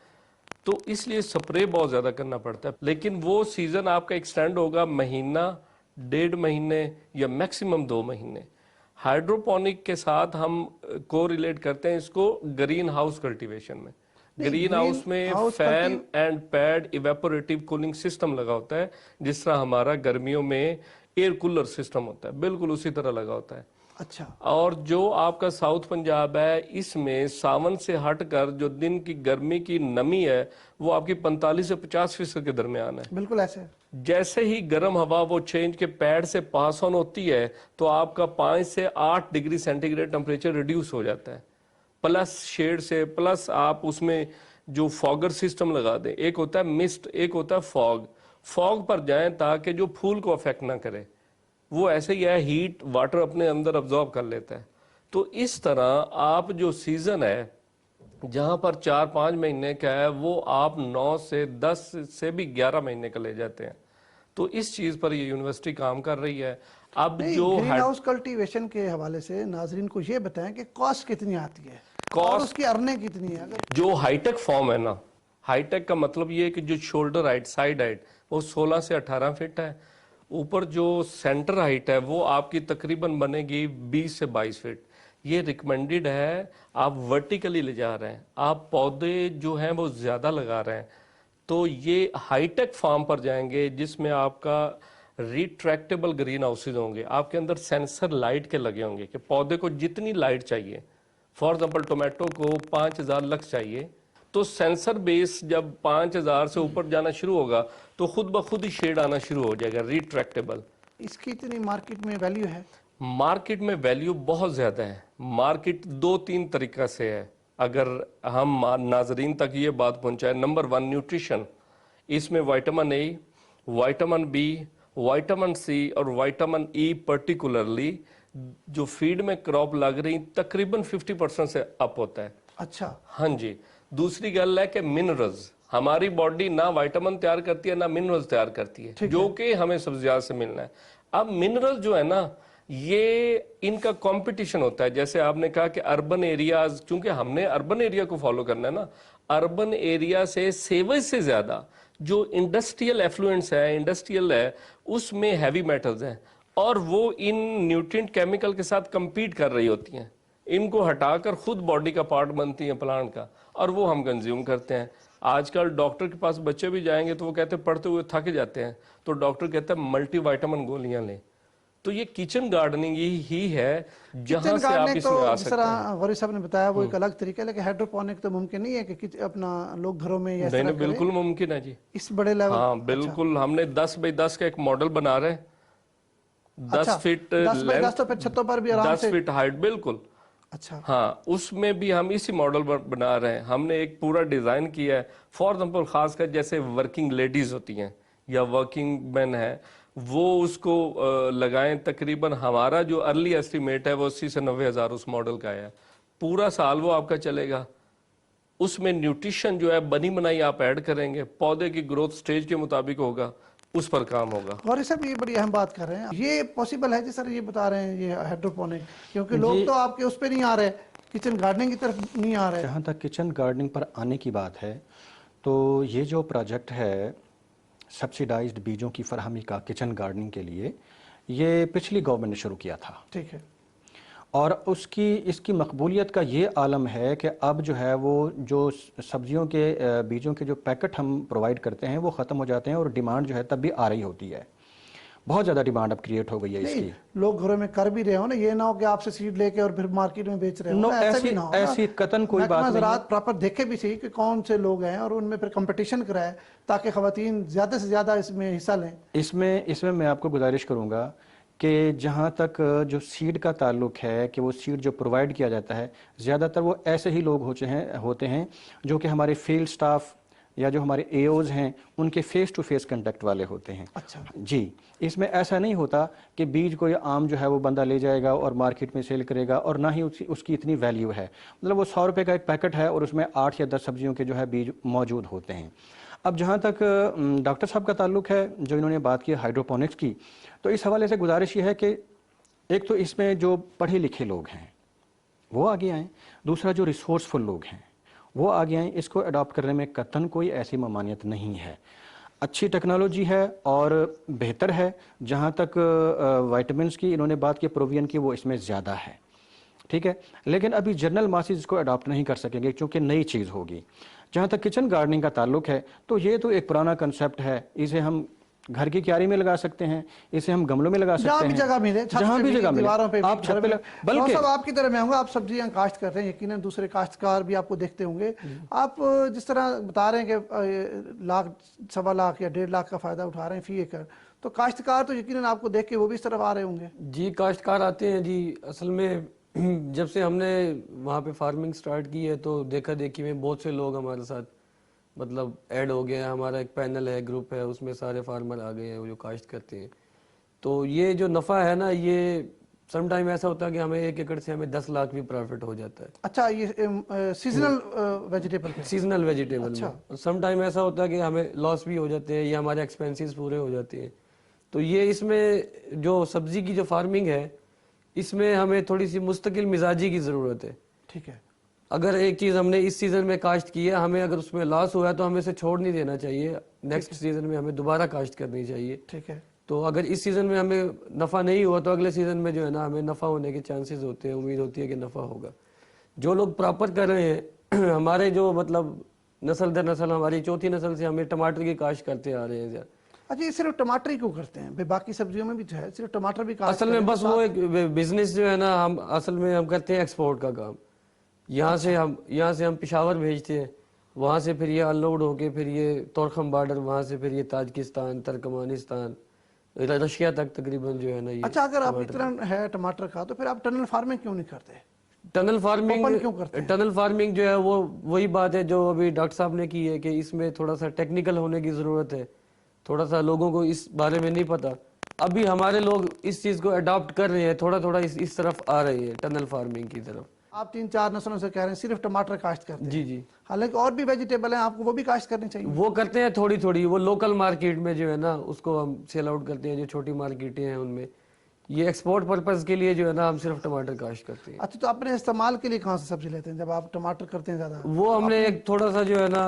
तो इसलिए स्प्रे बहुत ज़्यादा करना पड़ता है। लेकिन वो सीज़न आपका एक्सटेंड होगा महीना, 1.5 महीने या मैक्सिमम 2 महीने। हाइड्रोपोनिक के साथ हम को रिलेट करते हैं इसको ग्रीन हाउस कल्टिवेशन में। ग्रीन हाउस में fan and pad evaporative cooling system लगा होता है, जिस तरह हमारा गर्मियों में एयर कूलर सिस्टम होता है, बिल्कुल उसी तरह लगा होता है। अच्छा। और जो आपका साउथ पंजाब है, इसमें सावन से हटकर जो दिन की गर्मी की नमी है वो आपकी 45 से 50% के दरमियान है। बिल्कुल ऐसे। जैसे ही गर्म हवा वो चेंज के पैड से पास ऑन होती है तो आपका 5 से 8 डिग्री सेंटीग्रेड टेम्परेचर रिड्यूस हो जाता है, प्लस शेड से, प्लस आप उसमें जो फॉगर सिस्टम लगा दें। एक होता है मिस्ट, एक होता है फॉग। फॉग पर जाएं ताकि जो फूल को अफेक्ट ना करे, वो ऐसे ही है, हीट वाटर अपने अंदर अब्जॉर्ब कर लेता है। तो इस तरह आप जो सीजन है जहां पर 4-5 महीने का है, वो आप 9 से 10 से भी 11 महीने का ले जाते हैं। तो इस चीज पर ये यूनिवर्सिटी काम कर रही है। अब जो ग्रीन हाउस कल्टीवेशन के हवाले से नाजरीन को ये बताएं कि कॉस्ट कितनी आती है और उसकी अर्निंग कितनी है। अगर जो हाईटेक फॉर्म है ना, हाईटेक का मतलब ये है कि जो शोल्डर हाइट, साइड हाइट वो 16 से 18 फीट है, ऊपर जो सेंटर हाइट है वो आपकी तकरीबन बनेगी 20 से 22 फीट। ये रिकमेंडेड है। आप वर्टिकली ले जा रहे हैं, आप पौधे जो हैं वो ज्यादा लगा रहे हैं, तो ये हाईटेक फार्म पर जाएंगे जिसमें आपका रिट्रैक्टेबल ग्रीन हाउसेज होंगे, आपके अंदर सेंसर लाइट के लगे होंगे कि पौधे को जितनी लाइट चाहिए, फॉर एग्जाम्पल टोमेटो को 5000 लक्स चाहिए, तो सेंसर बेस जब 5000 से ऊपर जाना शुरू होगा तो खुद ब खुद ही शेड आना शुरू हो जाएगा, रिट्रैक्टेबल। इसकी इतनी मार्केट में वैल्यू है? मार्केट में वैल्यू बहुत ज्यादा है। मार्केट 2-3 तरीका से है। अगर हम नाजरीन तक ये बात पहुंचाए, नंबर 1 न्यूट्रिशन, इसमें vitamin A, vitamin B, vitamin C और विटामिन ई पर्टिकुलरली जो फीड में क्रॉप लग रही तकरीबन 50% से अप होता है। अच्छा। हाँ जी। दूसरी गल है कि मिनरल्स, हमारी बॉडी ना विटामिन तैयार करती है ना मिनरल्स तैयार करती है, जो कि हमें सब्जियां से मिलना है। अब मिनरल जो है ना, ये इनका कंपटीशन होता है। जैसे आपने कहा कि अर्बन एरियाज, क्योंकि हमने अर्बन एरिया को फॉलो करना है ना, अर्बन एरिया से सेवेज से ज्यादा जो इंडस्ट्रियल एफ्लुएंट्स है, इंडस्ट्रियल है, उसमें हैवी मेटल्स हैं और वो इन न्यूट्रिएंट केमिकल के साथ compete कर रही होती हैं। इनको हटाकर खुद बॉडी का पार्ट बनती है प्लांट का, और वो हम कंज्यूम करते हैं। आजकल डॉक्टर के पास बच्चे भी जाएंगे तो वो कहते हैं पढ़ते हुए थक जाते हैं, तो डॉक्टर कहता है मल्टीविटामिन गोलियां लें। तो ये किचन गार्डनिंग ही है जहां से आप इसमें आ सकते हैं। गौरी साहब ने बताया वो एक अलग तरीका है, लेकिन हाइड्रोपोनिक तो मुमकिन नहीं है कि अपना लोग घरों में या नहीं, बिल्कुल मुमकिन है जी, इस बड़े लेवल। हाँ बिल्कुल। हमने 10 बाई 10 का एक मॉडल बना रहे हैं, 10 फीट 10 बाई 10 तो फिर छतों पर भी आराम 10 से। फीट हाइट, बिल्कुल। अच्छा। हाँ, उसमें भी हम इसी मॉडल पर बना रहे हैं। हमने एक पूरा डिजाइन किया है फॉर एग्जाम्पल, खासकर जैसे वर्किंग लेडीज होती हैं या वर्किंग मैन है, वो उसको लगाएं। तकरीबन हमारा जो अर्ली एस्टिमेट है वो 80 से 90 हज़ार उस मॉडल का है। पूरा साल वो आपका चलेगा। उसमें न्यूट्रिशन जो है बनी बनाई आप ऐड करेंगे, पौधे की ग्रोथ स्टेज के मुताबिक होगा, उस पर काम होगा। गौरी साहब ये बड़ी अहम बात कर रहे हैं। ये पॉसिबल है जी सर, ये बता रहे हैं ये हाइड्रोपोनिक, क्योंकि लोग तो आपके उस पर नहीं आ रहे, किचन गार्डनिंग की तरफ नहीं आ रहे। जहाँ तक किचन गार्डनिंग पर आने की बात है, तो ये जो प्रोजेक्ट है सब्सिडाइज्ड बीजों की फरहमी का किचन गार्डनिंग के लिए, ये पिछली गवर्नमेंट ने शुरू किया था। ठीक है। और इसकी मकबूलियत का ये आलम है कि अब जो है वो जो सब्जियों के बीजों के जो पैकेट हम प्रोवाइड करते हैं वो ख़त्म हो जाते हैं और डिमांड जो है तब भी आ रही होती है। बहुत ज़्यादा डिमांड अब क्रिएट हो गई है इसकी। लोग घरों में कर भी रहे हो ना, ये ना हो कि आपसे सीड लेके और फिर मार्केट में बेच रहे हो नो, ना, ऐसा भी ना हो ना। ऐसी कतन कोई बात नहीं है। ज़राअत प्रॉपर देखे भी सही कि कौन से लोग हैं और उनमें फिर कंपटीशन कराए ताकि खवातीन ज़्यादा से ज़्यादा इसमें हिस्सा लें। इसमें मैं आपको गुजारिश करूंगा कि जहाँ तक जो सीड का ताल्लुक है कि वो सीड जो प्रोवाइड किया जाता है, ज़्यादातर वो ऐसे ही लोग होते हैं जो कि हमारे फील्ड स्टाफ या जो हमारे एओज हैं उनके फेस टू फेस कांटेक्ट वाले होते हैं। अच्छा जी, इसमें ऐसा नहीं होता कि बीज कोई आम जो है वो बंदा ले जाएगा और मार्केट में सेल करेगा, और ना ही उसकी इतनी वैल्यू है। मतलब वो 100 रुपये का एक पैकेट है और उसमें 8 या 10 सब्जियों के जो है बीज मौजूद होते हैं। अब जहाँ तक डॉक्टर साहब का ताल्लुक है, जो इन्होंने बात की हाइड्रोपोनिक्स की, तो इस हवाले से गुजारिश ये है कि एक तो इसमें जो पढ़े लिखे लोग हैं वो आगे आएँ, दूसरा जो रिसोर्सफुल लोग हैं वो आगे आएँ। इसको अडॉप्ट करने में कतन कोई ऐसी ममानियत नहीं है। अच्छी टेक्नोलॉजी है और बेहतर है। जहाँ तक वाइटामिन्स की इन्होंने बात की, प्रोवियन की, वो इसमें ज़्यादा है, ठीक है। लेकिन अभी जनरल मासेस इसको अडॉप्ट नहीं कर सकेंगे क्योंकि नई चीज़ होगी। जहाँ तक किचन गार्डनिंग का ताल्लुक है तो ये तो एक पुराना कंसेप्ट है। इसे हम घर की क्यारी में लगा सकते हैं, इसे हम गमलों में लगा सकते हैं, जहाँ भी जगह मिले, जहाँ भी जगह मिले, दीवारों पे, आप छत पे बल्कि सब आपकी तरह मैं आऊँगा, आप सब्जियां काश्त कर रहे हैं, यकीनन दूसरे काश्तकार भी आपको देखते होंगे। आप जिस तरह बता रहे हैं कि लाख, 1.25 लाख या 1.5 लाख का फायदा उठा रहे हैं फी एकड़, तो काश्तकार तो यकीनन आपको देख के वो भी इस तरफ आ रहे होंगे। जी, काश्तकार आते हैं जी। असल में जब से हमने वहाँ पे फार्मिंग स्टार्ट की है तो देखा देखी में बहुत से लोग हमारे साथ मतलब ऐड हो गए हैं। हमारा एक पैनल है, ग्रुप है, उसमें सारे फार्मर आ गए हैं वो जो काश्त करते हैं। तो ये जो नफ़ा है ना, ये सम टाइम ऐसा होता है कि हमें 1 एकड़ से हमें 10 लाख भी प्रॉफिट हो जाता है। अच्छा, ये सीजनल वेजिटेबल पे? सीजनल वेजिटेबल अच्छा। में सम टाइम ऐसा होता है कि हमें लॉस भी हो जाते हैं या हमारे एक्सपेंसेस पूरे हो जाते हैं। तो ये इसमें जो सब्जी की जो फार्मिंग है इसमें हमें थोड़ी सी मुस्तकिल मिजाजी की ज़रूरत है। ठीक है। अगर एक चीज़ हमने इस सीज़न में काश्त की है, हमें अगर उसमें लॉस हुआ है तो हमें इसे छोड़ नहीं देना चाहिए, नेक्स्ट सीज़न में हमें दोबारा काश्त करनी चाहिए। ठीक है। तो अगर इस सीज़न में हमें नफ़ा नहीं हुआ तो अगले सीज़न में जो है ना हमें नफ़ा होने के चांसेस होते हैं, उम्मीद होती है कि नफ़ा होगा। जो लोग प्रॉपर कर रहे हैं हमारे जो मतलब नस्ल दर नस्ल, हमारी चौथी नस्ल से हमें टमाटर की काश्त करते आ रहे हैं। अच्छा, ये सिर्फ टमाटर ही क्यों करते हैं भाई? बाकी सब्जियों में भी जो है सिर्फ टमाटर भी काश्त असल में बस वो एक बिजनेस जो है ना, हम असल में हम करते हैं एक्सपोर्ट का काम। यहाँ से हम पेशावर भेजते हैं, वहाँ से फिर ये अनलोड होके फिर ये तोरखम बॉर्डर, वहाँ से फिर ये ताजिकिस्तान, तुर्कमेनिस्तान, रशिया तक तकरीबन जो है ना ये। अच्छा, अगर आप इतना है टमाटर का तो फिर आप टनल फार्मिंग क्यों नहीं करते? टनल फार्मिंग क्यों करते हैं? टनल फार्मिंग जो है वो वही बात है जो अभी डॉक्टर साहब ने की है कि इसमें थोड़ा सा टेक्निकल होने की ज़रूरत है, थोड़ा सा लोगों को इस बारे में नहीं पता। अभी हमारे लोग इस चीज़ को अडॉप्ट कर रहे हैं, थोड़ा थोड़ा इस तरफ आ रहे हैं, टनल फार्मिंग की तरफ। आप 3-4 नस्लों से कह रहे हैं सिर्फ टमाटर काश्त करते हैं। जी जी, हालांकि और भी वेजिटेबल हैं, आपको वो भी काश्त करनी चाहिए। वो करते हैं थोड़ी थोड़ी, वो लोकल मार्केट में जो है ना उसको हम सेल आउट करते हैं, जो छोटी मार्केटें हैं उनमें। ये एक्सपोर्ट पर्पस के लिए जो है ना हम सिर्फ टमाटर काश्त करते हैं। अच्छा, तो अपने इस्तेमाल के लिए कहाँ से सब्जी लेते हैं जब आप टमाटर करते हैं ज़्यादा? वो हमने एक थोड़ा सा जो है ना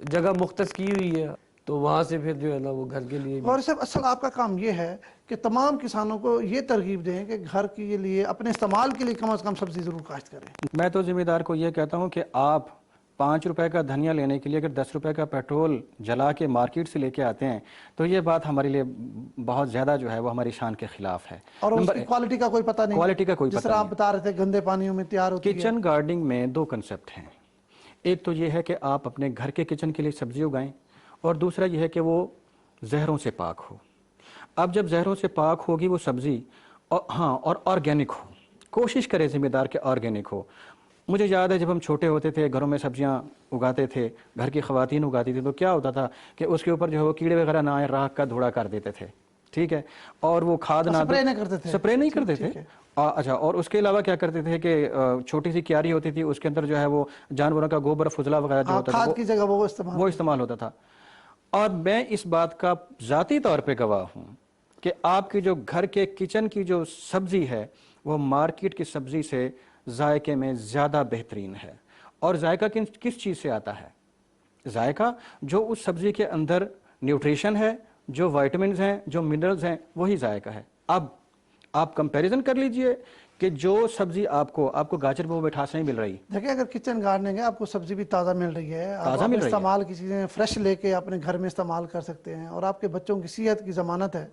जगह मुख्तस की हुई है, तो वहाँ से फिर जो है ना वो घर के लिए। और सब असल आपका काम ये है कि तमाम किसानों को ये तरगीब दें कि घर के लिए, अपने इस्तेमाल के लिए कम से कम सब्जी ज़रूर काश्त करें। मैं तो जिम्मेदार को ये कहता हूँ कि आप 5 रुपए का धनिया लेने के लिए अगर 10 रुपए का पेट्रोल जला के मार्केट से लेके आते हैं तो ये बात हमारे लिए बहुत ज़्यादा जो है वो हमारी शान के खिलाफ है। और उसकी क्वालिटी का कोई पता नहीं, क्वालिटी का कोई जिस पता तरह नहीं। आप बता रहे थे गंदे पानियों में तैयार होती है। किचन गार्डनिंग में 2 कंसेप्ट हैं। एक तो ये है कि आप अपने घर के किचन के लिए सब्जी उगाएं, और दूसरा ये है कि वो जहरों से पाक हो। अब जब जहरों से पाक होगी वो सब्ज़ी, और हाँ, और ऑर्गेनिक हो, कोशिश करें ज़िम्मेदार के ऑर्गेनिक हो। मुझे याद है जब हम छोटे होते थे, घरों में सब्जियां उगाते थे, घर की ख़वातीन उगाती थी, तो क्या होता था कि उसके ऊपर जो है वो कीड़े वगैरह ना आए, राख का धूड़ा कर देते थे, ठीक है, और वो खाद ना स्प्रे नहीं करते थे। स्प्रे नहीं करते थे। अच्छा, और उसके अलावा क्या करते थे कि छोटी सी क्यारी होती थी, उसके अंदर जो है वो जानवरों का गोबर, फुजला वगैरह जो होता था खाद की जगह वो इस्तेमाल होता था। और मैं इस बात का ज़ाती तौर पे गवाह हूँ कि आपकी जो घर के किचन की जो सब्ज़ी है वो मार्केट की सब्ज़ी से जायके में ज़्यादा बेहतरीन है। और जायका किस चीज़ से आता है? जायका जो उस सब्ज़ी के अंदर न्यूट्रिशन है, जो विटामिन्स हैं, जो मिनरल्स हैं, वही जायका है। अब आप कंपैरिजन कर लीजिए کہ جو سبزی آپ کو گاجر وہ مٹھاس نہیں مل رہی. دیکھیں اگر کچن گارڈننگ ہے، آپ کو سبزی بھی تازہ مل رہی ہے، آپ مل رہی ہے. استعمال کی چیزیں فریش لے کے اپنے گھر میں استعمال کر سکتے ہیں، اور آپ کے بچوں کی صحت کی ضمانت ہے.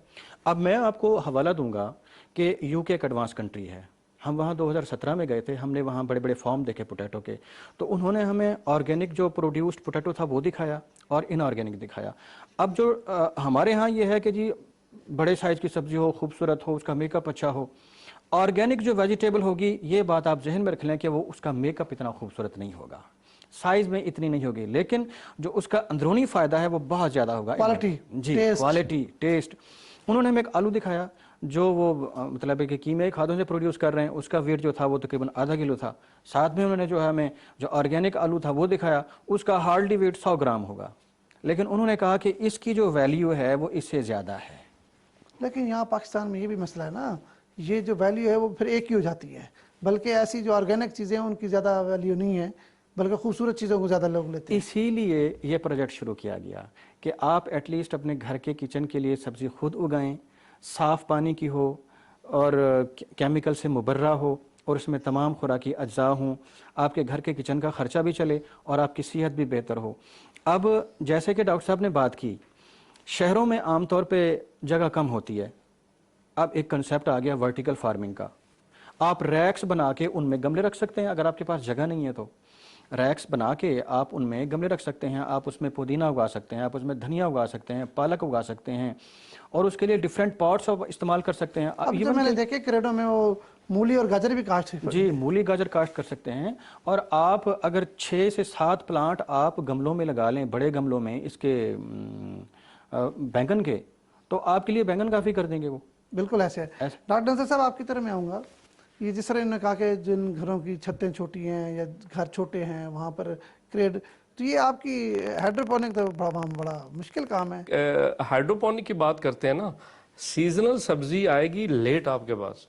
اب میں آپ کو حوالہ دوں گا کہ یو کے ایک ایڈوانس کنٹری ہے. ہم وہاں 2017 میں گئے تھے، ہم نے وہاں بڑے بڑے فارم دیکھے پوٹیٹو کے، تو انہوں نے ہمیں آرگینک جو پروڈیوسڈ پوٹیٹو تھا وہ دکھایا اور ان آرگینک دکھایا. اب جو ہمارے ہاں یہ ہے کہ جی بڑے سائز کی سبزی ہو، خوبصورت ہو، اس کا میک اپ اچھا ہو. آرگینک جو ویجیٹیبل ہوگی، یہ بات آپ ذہن میں رکھ لیں کہ وہ اس کا میک اپ اتنا خوبصورت نہیں ہوگا، سائز میں اتنی نہیں ہوگی، لیکن جو اس کا اندرونی فائدہ ہے وہ بہت زیادہ ہوگا. کوالٹی، جی، کوالٹی، ٹیسٹ. انہوں نے ہمیں ایک آلو دکھایا جو وہ مطلب ہے کہ کیمیائی کھادوں سے پروڈیوس کر رہے ہیں، اس کا ویٹ جو تھا وہ تقریباً آدھا کلو تھا. ساتھ میں انہوں نے جو ہے ہمیں جو آرگینک آلو تھا وہ دکھایا، اس کا ہارڈلی ویٹ 100 گرام ہوگا، لیکن انہوں نے کہا کہ اس کی جو ویلیو ہے وہ اس سے زیادہ ہے. لیکن یہاں پاکستان میں یہ بھی مسئلہ ہے نا، یہ جو ویلیو ہے وہ پھر ایک ہی ہو جاتی ہے، بلکہ ایسی جو آرگینک چیزیں ہیں ان کی زیادہ ویلیو نہیں ہے، بلکہ خوبصورت چیزوں کو زیادہ لوگ لیتے ہیں. اسی لیے یہ پروجیکٹ شروع کیا گیا کہ آپ ایٹ لیسٹ اپنے گھر کے کچن کے لیے سبزی خود اگائیں، صاف پانی کی ہو اور کیمیکل سے مبرہ ہو، اور اس میں تمام خوراکی اجزاء ہوں، آپ کے گھر کے کچن کا خرچہ بھی چلے اور آپ کی صحت بھی بہتر ہو. اب جیسے کہ ڈاکٹر صاحب نے بات کی، شہروں میں عام طور پہ جگہ کم ہوتی ہے. اب ایک کنسیپٹ آ گیا ورٹیکل فارمنگ کا. آپ ریکس بنا کے ان میں گملے رکھ سکتے ہیں، اگر آپ کے پاس جگہ نہیں ہے تو ریکس بنا کے آپ ان میں گملے رکھ سکتے ہیں. آپ اس میں پودینہ اگا سکتے ہیں، آپ اس میں دھنیا اگا سکتے ہیں، پالک اگا سکتے ہیں، اور اس کے لیے ڈیفرنٹ پاٹس استعمال کر سکتے ہیں. اب جو میں نے دیکھے کریڈو میں وہ مولی اور گاجر بھی کاشت ہے. جی، مولی گاجر کاشت کر سکتے ہیں. اور آپ اگر 6 سے 7 پلانٹ آپ گملوں میں لگا لیں، بڑے گملوں میں اس کے بینگن کے، تو آپ کے لیے بینگن کافی کر دیں گے وہ. بالکل ایسے ہے. ڈاکٹر نصر صاحب آپ کی طرف میں آؤں گا. یہ جس طرح انہوں نے کہا کہ جن گھروں کی چھتیں چھوٹی ہیں یا گھر چھوٹے ہیں وہاں پر کریڈ، تو یہ آپ کی ہائیڈروپونک تو بڑا مشکل کام ہے. ہائیڈروپونک کی بات کرتے ہیں نا، سیزنل سبزی آئے گی لیٹ آپ کے پاس.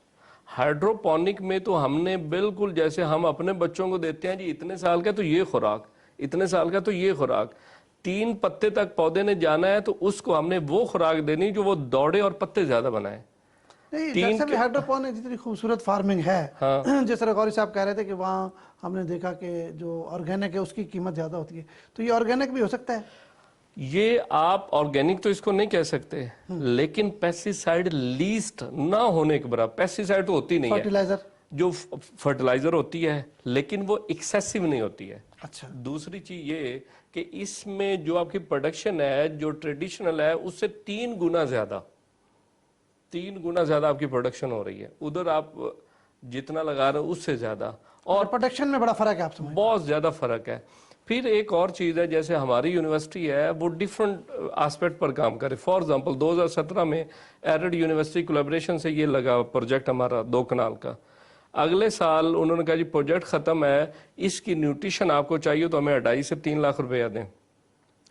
ہائیڈروپونک میں تو ہم نے بالکل جیسے ہم اپنے بچوں کو دیتے ہیں جی اتنے سال کا تو یہ خوراک، اتنے سال کا تو یہ خوراک، 3 پتے تک پودے نے جانا ہے تو اس کو ہم نے وہ خوراک دینی جو وہ دوڑے اور پتے زیادہ بنائے. نہیں ڈاکٹر صاحب، ہائیڈروپونک جتنی خوبصورت فارمنگ ہے، جس طرح غوری صاحب کہہ رہے تھے کہ وہاں ہم نے دیکھا کہ جو آرگینک ہے اس کی قیمت زیادہ ہوتی ہے، تو یہ آرگینک بھی ہو سکتا ہے. یہ آپ آرگینک تو اس کو نہیں کہہ سکتے، لیکن پیسٹی سائیڈ لیسٹ نہ ہونے کے برابر. پیسٹی سائیڈ تو ہوتی نہیں ہے، فرٹیلائزر جو فرٹیلائزر ہوتی ہے، لیکن وہ ایکسیسو نہیں ہوتی ہے. اچھا. دوسری چیز یہ کہ اس میں جو آپ کی پروڈکشن ہے جو ٹریڈیشنل ہے اس سے 3 گنا زیادہ آپ کی پروڈکشن ہو رہی ہے. ادھر آپ جتنا لگا رہے ہیں اس سے زیادہ، اور پروڈکشن میں بڑا فرق ہے. آپ سمجھیں بہت زیادہ فرق ہے. پھر ایک اور چیز ہے، جیسے ہماری یونیورسٹی ہے وہ ڈیفرنٹ آسپیکٹ پر کام کرے. فار ایگزامپل 2017 میں ایرڈ یونیورسٹی کولیبریشن سے یہ لگا پروجیکٹ ہمارا 2 کنال کا. اگلے سال انہوں نے کہا جی پروجیکٹ ختم ہے، اس کی نیوٹریشن آپ کو چاہیے تو ہمیں 2.5 سے 3 لاکھ روپیہ دیں.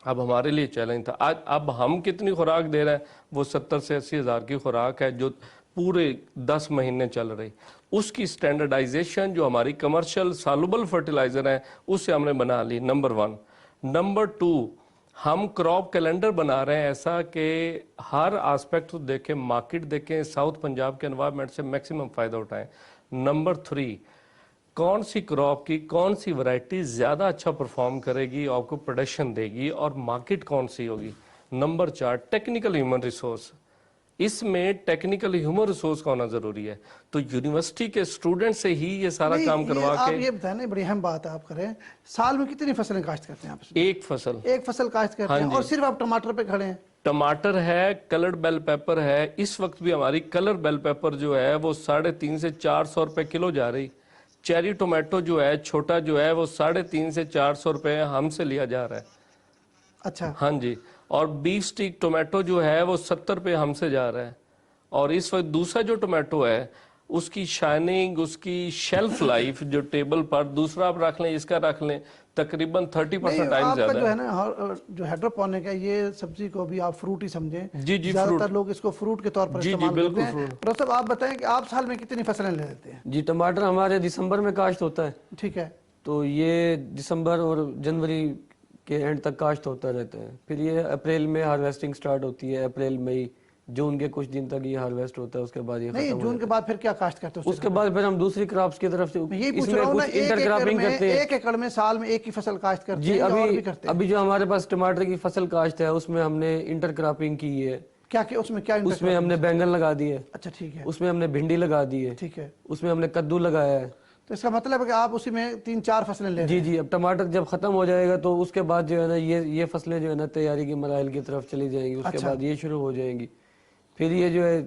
اب ہمارے لیے چیلنج تھا. اب ہم کتنی خوراک دے رہے ہیں؟ وہ 70 سے 80 ہزار کی خوراک ہے جو پورے 10 مہینے چل رہی. اس کی سٹینڈرڈائزیشن جو ہماری کمرشل سالوبل فرٹیلائزر ہیں اس سے ہم نے بنا لی. نمبر 1. نمبر 2، ہم کراپ کیلنڈر بنا رہے ہیں ایسا کہ ہر آسپیکٹ دیکھیں، مارکیٹ دیکھیں، ساؤتھ پنجاب کے انوائرمنٹ سے میکسیمم فائدہ اٹھائیں. نمبر 3، کون سی کراپ کی کون سی ورائٹی زیادہ اچھا پرفارم کرے گی، آپ کو پروڈکشن دے گی، اور مارکیٹ کون سی ہوگی. Number 4، technical human resource. اس میں ٹیکنیکل ہیومن ریسورس کا ہونا ضروری ہے. تو یونیورسٹی کے اسٹوڈنٹ سے ہی یہ سارا کام کروا کے. آپ یہ بتائیں، بڑی اہم بات ہے آپ کریں، سال میں کتنی فصلیں کاشت کرتے ہیں آپ؟ ایک فصل کاشت کرتے ہیں، اور صرف آپ ٹماٹر پہ کھڑے ہیں. ٹماٹر ہے، کلرڈ بیل پیپر ہے. اس وقت بھی ہماری کلر بیل پیپر جو ہے وہ 350 سے 400 روپے کلو جا رہی. چیری ٹومیٹو جو ہے چھوٹا جو ہے وہ 350 سے 400 روپے ہم سے لیا جا رہا ہے. اچھا. ہاں جی. اور بیف سٹیک ٹومیٹو جو ہے وہ 70 روپے ہم سے جا رہا ہے. اور اس وقت دوسرا جو ٹومیٹو ہے اس کی شائننگ، اس کی شیلف لائف جو ٹیبل پر دوسرا آپ رکھ لیں، اس کا رکھ لیں، تقریباً 30% ٹائم زیادہ ہے. آپ کا جو ہے نا جو ہائیڈروپونک ہے، یہ سبزی کو بھی آپ فروٹ ہی سمجھیں. جی جی، زیادہ تر لوگ اس کو فروٹ کے طور پر استعمال کرتے ہیں. ڈاکٹر صاحب آپ بتائیں کہ آپ سال میں کتنی فصلیں لے لیتے ہیں؟ جی، ٹماٹر ہمارے دسمبر میں کاشت ہوتا ہے. ٹھیک ہے. تو یہ دسمبر اور جنوری کے اینڈ تک کاشت ہوتا رہتا ہے. پھر یہ اپریل میں ہارویسٹنگ سٹارٹ ہوتی ہے، اپریل مئی जून के कुछ दिन तक ये हार्वेस्ट होता है, उसके बाद ये नहीं, खत्म हो जून के बाद फिर क्या काश्त करते हो? जाता है। उसके बाद फिर हम दूसरी क्रॉप्स की तरफ से मैं यही पूछ इसमें रहा हूँ ना, कुछ इंटरक्रॉपिंग करते हैं। एक एकड़ में साल में एक ही फसल काश्त करते जी, हैं या और भी करते हैं? अभी जो हमारे पास टमाटर की फसल काश्त है उसमें हमने इंटरक्रॉपिंग की है। क्या उसमें क्या उसमें हमने बैंगन लगा दिए, अच्छा ठीक है, उसमें हमने भिंडी लगा दी है, ठीक है। उसमें हमने कद्दू लगाया है। तो इसका मतलब है कि आप उसी में 3-4 फसलें ले रहे जी जी, अब टमाटर जब खत्म हो जाएगा तो उसके बाद जो है ना ये फसलें जो है ना तैयारी के मराइल की तरफ चली जाएंगी। उसके बाद ये शुरू हो जाएंगी, फिर ये जो है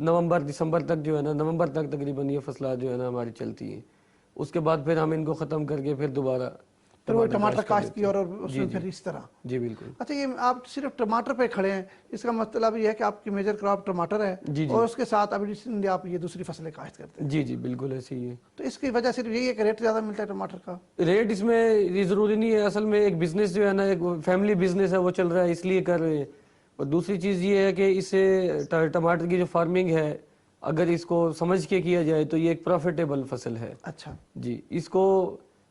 नवंबर दिसंबर तक जो है ना, नवंबर तक तकरीबन ये फसलात जो है ना हमारी चलती हैं। उसके बाद फिर हम इनको ख़त्म करके फिर दोबारा फिर वो टमाटर काश्त की और उसमें फिर इस तरह। जी बिल्कुल। अच्छा, ये आप सिर्फ टमाटर पे खड़े हैं, इसका मतलब ये है कि आपकी मेजर क्रॉप टमाटर है और उसके साथ अभी रिसेंटली आप ये दूसरी फसलें काश्त करते हैं? जी जी बिल्कुल ऐसे ही है। तो इसकी वजह सिर्फ यही है कि रेट ज़्यादा मिलता है टमाटर का? रेट इसमें ये ज़रूरी नहीं है, असल में एक बिजनेस जो है ना, एक फैमिली बिजनेस है, वो चल रहा है इसलिए कर रहे हैं। और दूसरी चीज़ ये है कि इससे टमाटर की जो फार्मिंग है, अगर इसको समझ के किया जाए तो ये एक प्रॉफिटेबल फसल है। अच्छा जी, इसको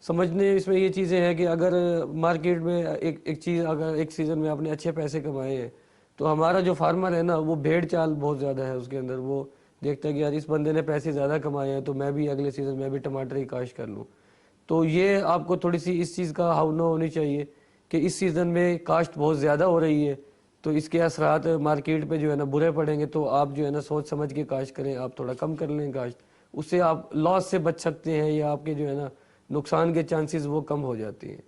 समझने इसमें ये चीज़ें हैं कि अगर मार्केट में एक चीज़, अगर एक सीज़न में आपने अच्छे पैसे कमाए हैं तो हमारा जो फार्मर है ना, वो भेड़ चाल बहुत ज़्यादा है उसके अंदर। वो देखता है कि यार इस बंदे ने पैसे ज़्यादा कमाए हैं तो मैं भी अगले सीज़न में भी टमाटर की काश्त कर लूँ। तो ये आपको थोड़ी सी इस चीज़ का हावना होनी चाहिए कि इस सीज़न में काश्त बहुत ज़्यादा हो रही है तो इसके असरात मार्केट पे जो है ना बुरे पड़ेंगे, तो आप जो है ना सोच समझ के काश्त करें, आप थोड़ा कम कर लें काश्त, उससे आप लॉस से बच सकते हैं या आपके जो है ना नुकसान के चांसेस वो कम हो जाती हैं।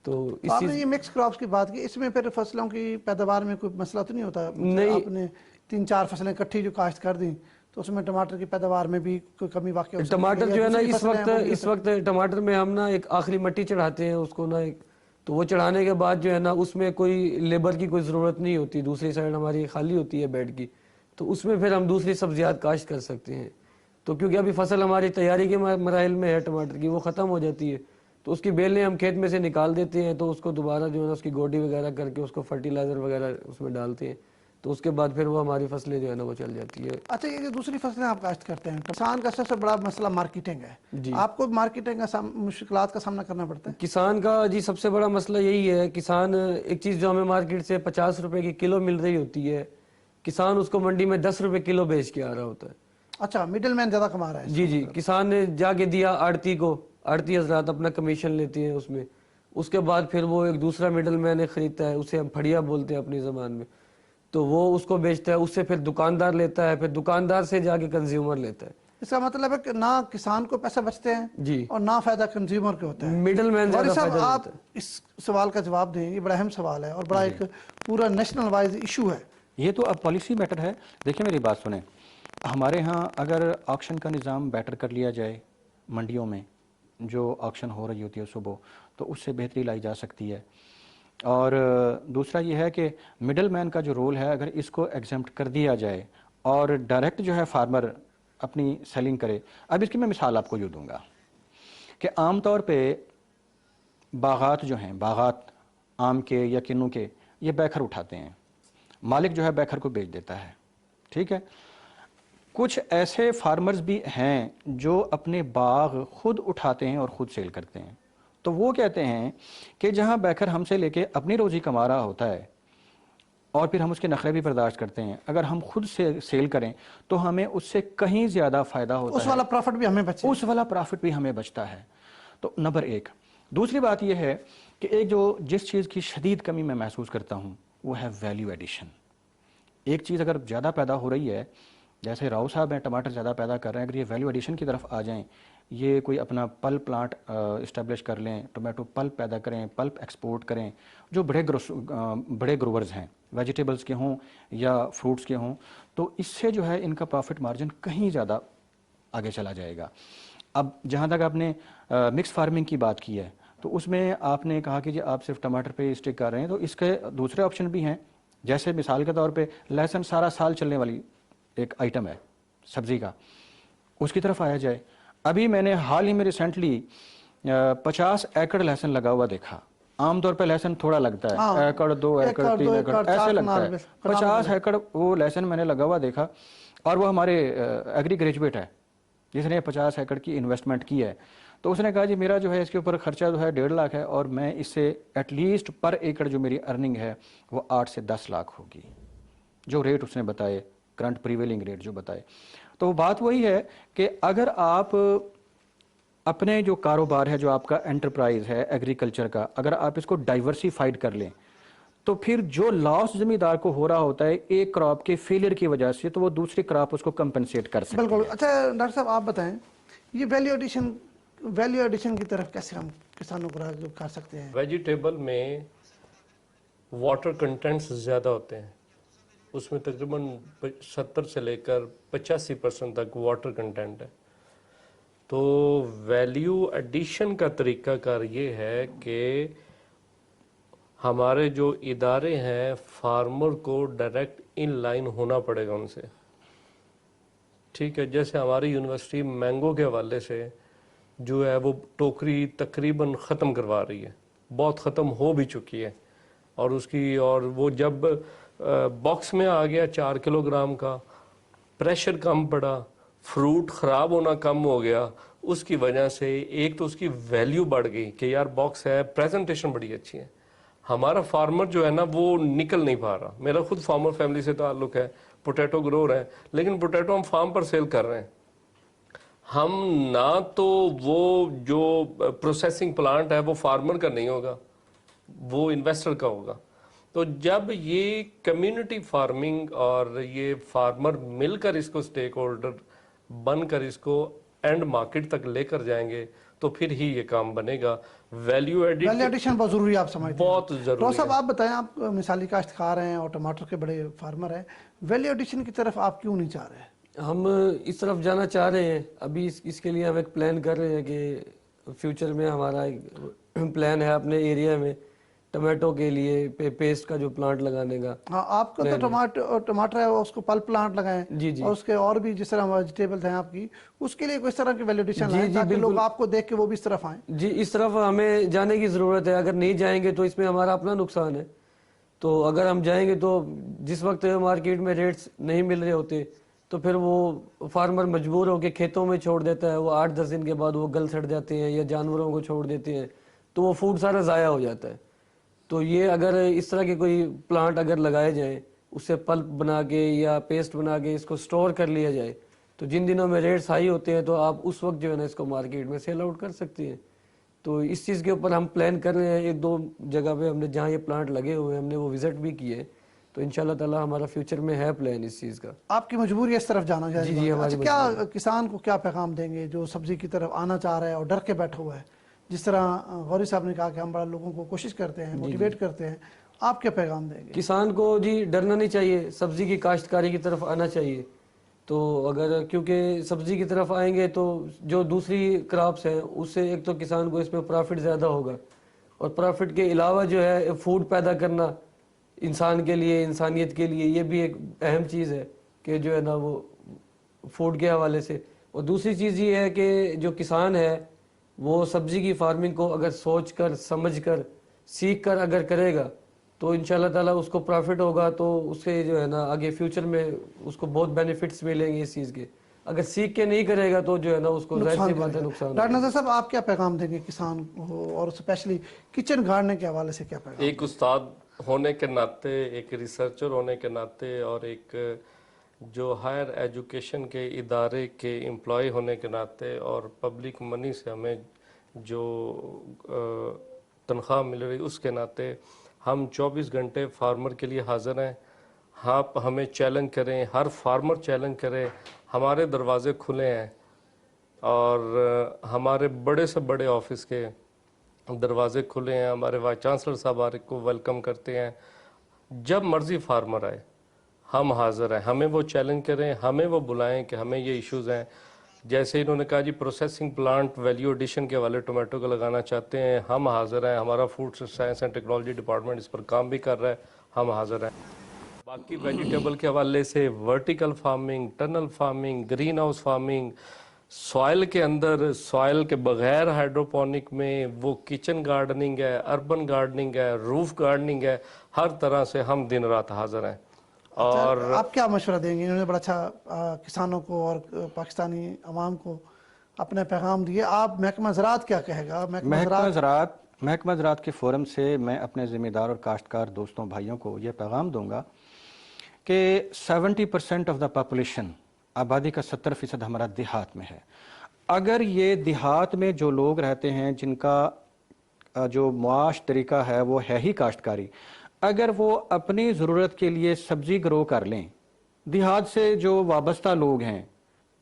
तो इस आपने ये मिक्स क्रॉप्स की बात की, इसमें फिर फसलों की पैदावार में कोई मसला तो नहीं होता? नहीं। आपने 3-4 फसलें इकट्ठी जो काश्त कर दी तो उसमें टमाटर की पैदावार में भी कोई कमी वाक़ई हो सकती है? टमाटर जो है ना दूसरी फसलें हैं, इस वक्त टमाटर में हम ना एक आखिरी मट्टी चढ़ाते हैं उसको ना, एक तो वो चढ़ाने के बाद जो है ना उसमें कोई लेबर की कोई ज़रूरत नहीं होती, दूसरी साइड हमारी खाली होती है बेड की, तो उसमें फिर हम दूसरी सब्जियात काश्त कर सकते हैं। तो क्योंकि अभी फसल हमारी तैयारी के मराइल में है टमाटर की, वो ख़त्म हो जाती है तो उसकी बेलें हम खेत में से निकाल देते हैं, तो उसको दोबारा जो है ना उसकी गोडी वगैरह करके उसको फर्टिलाइज़र वगैरह उसमें डालते हैं, तो उसके बाद फिर वो हमारी फसलें जो है ना वो चल जाती है। अच्छा, ये जो दूसरी फसलें आप काश्त करते हैं, किसान का सबसे बड़ा मसला मार्केटिंग है। जी। आपको मार्केटिंग का मुश्किलात का सामना करना पड़ता है? किसान का जी सबसे बड़ा मसला यही है, किसान एक चीज़ जो हमें मार्केट से 50 रुपए की किलो मिल रही होती है, किसान उसको मंडी में 10 रुपए किलो बेच के आ रहा होता है। अच्छा, मिडिल मैन ज़्यादा कमा रहा है? जी जी, किसान ने जाके दिया आड़ती को, आड़ती हजरात अपना कमीशन लेती हैं उसमें, उसके बाद फिर वो एक दूसरा मिडल मैन खरीदता है, उसे हम फड़िया बोलते हैं अपनी ज़बान में, तो वो उसको बेचता है, उससे फिर दुकानदार लेता है, फिर दुकानदार से जाके कंज्यूमर लेता है। इसका मतलब है कि ना किसान को पैसा बचते हैं जी, और ना फायदा कंज्यूमर को होता है। मिडल मैन और ज़्यादा साहब, फायदा आप लेता है। इस सवाल का जवाब दें, ये बड़ा अहम सवाल है और बड़ा एक पूरा नेशनल वाइज इशू है। ये तो अब पॉलिसी मैटर है। देखिए मेरी बात सुने, हमारे यहाँ अगर ऑक्शन का निज़ाम बेटर कर लिया जाए, मंडियों में जो ऑक्शन हो रही होती है सुबह, तो उससे बेहतरी लाई जा सकती है। और दूसरा ये है कि मिडल मैन का जो रोल है, अगर इसको एग्जेम्प्ट कर दिया जाए और डायरेक्ट जो है फार्मर अपनी सेलिंग करे। अब इसकी मैं मिसाल आपको यूँ दूंगा कि आम तौर पे बागात जो हैं, बागात आम के या किन्नू के, ये बैखर उठाते हैं, मालिक जो है बैखर को बेच देता है, ठीक है। कुछ ऐसे फार्मर्स भी हैं जो अपने बाग खुद उठाते हैं और ख़ुद सेल करते हैं। तो वो कहते हैं कि जहाँ बैखर हमसे लेके अपनी रोज़ी कमा रहा होता है और फिर हम उसके नखरे भी बर्दाश्त करते हैं, अगर हम खुद से सेल करें तो हमें उससे कहीं ज़्यादा फ़ायदा होता है, उस वाला प्रॉफिट भी हमें बचता है, उस वाला प्रॉफिट भी हमें बचता है। तो नंबर एक। दूसरी बात यह है कि एक जो जिस चीज़ की शदीद कमी मैं महसूस करता हूँ वो है वैल्यू एडिशन। एक चीज़ अगर ज़्यादा पैदा हो रही है, जैसे राव साहब हैं टमाटर ज़्यादा पैदा कर रहे हैं, अगर ये वैल्यू एडिशन की तरफ आ जाएं, ये कोई अपना पल्प प्लांट इस्टेब्लिश कर लें, टोमेटो पल्प पैदा करें, पल्प एक्सपोर्ट करें, जो बड़े ग्रोवर्स हैं, वेजिटेबल्स के हों या फ्रूट्स के हों, तो इससे जो है इनका प्रॉफिट मार्जिन कहीं ज़्यादा आगे चला जाएगा। अब जहाँ तक आपने मिक्स फार्मिंग की बात की है, तो उसमें आपने कहा कि जी आप सिर्फ टमाटर पे स्टिक कर रहे हैं, तो इसके दूसरे ऑप्शन भी हैं। जैसे मिसाल के तौर पे लहसुन सारा साल चलने वाली एक आइटम है सब्ज़ी का, उसकी तरफ आया जाए। अभी मैंने हाल ही में रिसेंटली 50 एकड़ लहसुन लगा हुआ देखा। आमतौर पे लहसुन थोड़ा लगता है, एकड़ 2 एकड़ 3 एकड़ ऐसे लगता है, 50 एकड़ वो लहसुन मैंने लगा हुआ देखा। और वो हमारे एग्री ग्रेजुएट है जिसने 50 एकड़ की इन्वेस्टमेंट की है। तो उसने कहा जी मेरा जो है इसके ऊपर खर्चा जो है 1.5 लाख है और मैं इससे एटलीस्ट पर एकड़ जो मेरी अर्निंग है वो 8 से 10 लाख होगी। جو ریٹ اس نے بتائے، کرنٹ پریویلنگ ریٹ جو بتائے. تو بات وہی ہے کہ اگر آپ اپنے جو کاروبار ہے، جو آپ کا انٹرپرائز ہے ایگریکلچر کا، اگر آپ اس کو ڈائیورسیفائڈ کر لیں تو پھر جو لاس زمیندار کو ہو رہا ہوتا ہے ایک کراپ کے فیلئر کی وجہ سے، تو وہ دوسری کراپ اس کو کمپنسیٹ کر سکتی بالکل. ہے. اچھا ڈاکٹر صاحب آپ بتائیں یہ ویلیو ایڈیشن کی طرف کیسے ہم کسانوں کو راغب کر سکتے ہیں؟ ویجیٹیبل میں واٹر کنٹینٹس زیادہ ہوتے ہیں، اس میں تقریباً 70 سے لے کر 85% تک واٹر کنٹینٹ ہے. تو ویلیو ایڈیشن کا طریقہ کار یہ ہے کہ ہمارے جو ادارے ہیں فارمر کو ڈائریکٹ ان لائن ہونا پڑے گا ان سے. ٹھیک ہے، جیسے ہماری یونیورسٹی مینگو کے حوالے سے جو ہے وہ ٹوکری تقریباً ختم کروا رہی ہے، بہت ختم ہو بھی چکی ہے. اور اس کی اور وہ جب باکس میں آ گیا 4 کلو گرام کا، پریشر کم پڑا، فروٹ خراب ہونا کم ہو گیا. اس کی وجہ سے ایک تو اس کی ویلیو بڑھ گئی کہ یار باکس ہے، پریزنٹیشن بڑی اچھی ہے. ہمارا فارمر جو ہے نا وہ نکل نہیں پا رہا. میرا خود فارمر فیملی سے تعلق ہے، پوٹیٹو گرور ہے، لیکن پوٹیٹو ہم فارم پر سیل کر رہے ہیں. ہم نہ تو وہ جو پروسیسنگ پلانٹ ہے وہ فارمر کا نہیں ہوگا، وہ انویسٹر کا ہوگا. تو جب یہ کمیونٹی فارمنگ اور یہ فارمر مل کر اس کو سٹیک ہولڈر بن کر اس کو اینڈ مارکیٹ تک لے کر جائیں گے تو پھر ہی یہ کام بنے گا. ویلیو ایڈیشن بہت ضروری آپ سمجھتے ہیں؟ بہت ضروری روز صاحب ہے. آپ بتائیں، آپ مثالی کاشتکار ہیں اور ٹماٹر کے بڑے فارمر ہیں، ویلیو ایڈیشن کی طرف آپ کیوں نہیں چاہ رہے ہیں؟ ہم اس طرف جانا چاہ رہے ہیں. ابھی اس کے لیے ہم ایک پلان کر رہے ہیں کہ فیوچر میں ہمارا ایک پلان ہے اپنے ایریا میں ٹمیٹو کے لیے پیسٹ کا جو پلانٹ لگانے کا. ہاں آپ کا تو ٹماٹر ہے اس کو پل پلانٹ لگائیں، جی جی اور اس کے اور بھی جس طرح ویجیٹیبلز ہیں آپ کی، اس کے لیے کوئی اس طرح کی ویلیو ایڈیشن لائیں جی تاکہ بالکل. لوگ آپ کو دیکھ کے وہ بھی اس طرف آئیں. جی اس طرف ہمیں جانے کی ضرورت ہے. اگر نہیں جائیں گے تو اس میں ہمارا اپنا نقصان ہے. تو اگر ہم جائیں گے تو جس وقت مارکیٹ میں ریٹس نہیں مل رہے ہوتے تو پھر وہ فارمر مجبور ہو کے کھیتوں میں چھوڑ دیتا ہے. وہ 8-10 دن کے بعد وہ گل سڑ جاتے ہیں یا جانوروں کو چھوڑ دیتے ہیں، تو وہ فوڈ سارا ضائع ہو جاتا ہے. تو یہ اگر اس طرح کے کوئی پلانٹ اگر لگائے جائیں، اس سے پلپ بنا کے یا پیسٹ بنا کے اس کو سٹور کر لیا جائے، تو جن دنوں میں ریٹس ہائی ہوتے ہیں تو آپ اس وقت جو ہے نا اس کو مارکیٹ میں سیل آؤٹ کر سکتے ہیں. تو اس چیز کے اوپر ہم پلان کر رہے ہیں. 1-2 جگہ پہ ہم نے جہاں یہ پلانٹ لگے ہوئے ہیں ہم نے وہ وزٹ بھی کیے. تو انشاءاللہ تعالی ہمارا فیوچر میں ہے پلان اس چیز کا. آپ کی مجبوری اس طرف جانا جی جی ہماری اچھا کیا کسان کو کیا پیغام دیں گے جو سبزی کی طرف آنا چاہ رہا ہے اور ڈر کے بیٹھا ہوا ہے؟ جس طرح غوری صاحب نے کہا کہ ہم بڑا لوگوں کو کوشش کرتے ہیں، موٹیویٹ کرتے ہیں، آپ کیا پیغام دیں گے؟ کسان کو جی ڈرنا نہیں چاہیے، سبزی کی کاشتکاری کی طرف آنا چاہیے. تو اگر کیونکہ سبزی کی طرف آئیں گے تو جو دوسری کراپس ہیں اس سے ایک تو کسان کو اس میں پرافٹ زیادہ ہوگا، اور پرافٹ کے علاوہ جو ہے فوڈ پیدا کرنا انسان کے لیے، انسانیت کے لیے، یہ بھی ایک اہم چیز ہے کہ جو ہے نا وہ فوڈ کے حوالے سے. اور دوسری چیز یہ ہے کہ جو کسان ہے وہ سبزی کی فارمنگ کو اگر سوچ کر سمجھ کر سیکھ کر اگر کرے گا تو انشاءاللہ تعالیٰ اس کو پرافٹ ہوگا. تو اس سے جو ہے نا آگے فیوچر میں اس کو بہت بینیفٹس ملیں گے اس چیز کے. اگر سیکھ کے نہیں کرے گا تو جو ہے نا اس کو ظاہر سی بات ہے نقصان. ڈاکٹر نذیر صاحب آپ کیا پیغام دیں گے کسان کو، اور اسپیشلی کچن گارڈننگ کے حوالے سے کیا پیغام؟ ایک استاد ہونے کے ناطے، ایک ریسرچر ہونے کے ناطے، اور ایک جو ہائر ایجوکیشن کے ادارے کے امپلائی ہونے کے ناطے، اور پبلک منی سے ہمیں جو تنخواہ مل رہی اس کے ناطے، ہم 24 گھنٹے فارمر کے لیے حاضر ہیں. آپ ہمیں چیلنج کریں، ہر فارمر چیلنج کرے، ہمارے دروازے کھلے ہیں. اور ہمارے بڑے سے بڑے آفس کے دروازے کھلے ہیں. ہمارے وائس چانسلر صاحب آپ کو ویلکم کرتے ہیں. جب مرضی فارمر آئے ہم حاضر ہیں. ہمیں وہ چیلنج کریں، ہمیں وہ بلائیں کہ ہمیں یہ ایشوز ہیں. جیسے انہوں نے کہا جی پروسیسنگ پلانٹ ویلیو ایڈیشن کے والے ٹومیٹو کو لگانا چاہتے ہیں، ہم حاضر ہیں. ہمارا food science and technology department اس پر کام بھی کر رہا ہے، ہم حاضر ہیں. باقی ویجیٹیبل کے حوالے سے vertical farming, tunnel farming, green house farming, soil کے اندر، سوائل کے بغیر ہائیڈروپونک میں، وہ کچن گارڈننگ ہے، اربن گارڈننگ ہے، روف گارڈننگ ہے، ہر طرح سے ہم دن رات حاضر ہیں. اور آپ کیا مشورہ دیں گے؟ انہوں نے بڑا اچھا کسانوں کو اور پاکستانی عوام کو اپنے پیغام دیے. آپ محکمہ زراعت کیا کہے گا؟ محکمہ زراعت کے فورم سے میں اپنے ذمہ دار اور کاشتکار دوستوں بھائیوں کو یہ پیغام دوں گا کہ 70% آف دا پاپولیشن، آبادی کا 70% ہمارا دیہات میں ہے. اگر یہ دیہات میں جو لوگ رہتے ہیں جن کا جو معاش طریقہ ہے وہ ہے ہی کاشتکاری، اگر وہ اپنی ضرورت کے لیے سبزی گرو کر لیں، دیہات سے جو وابستہ لوگ ہیں،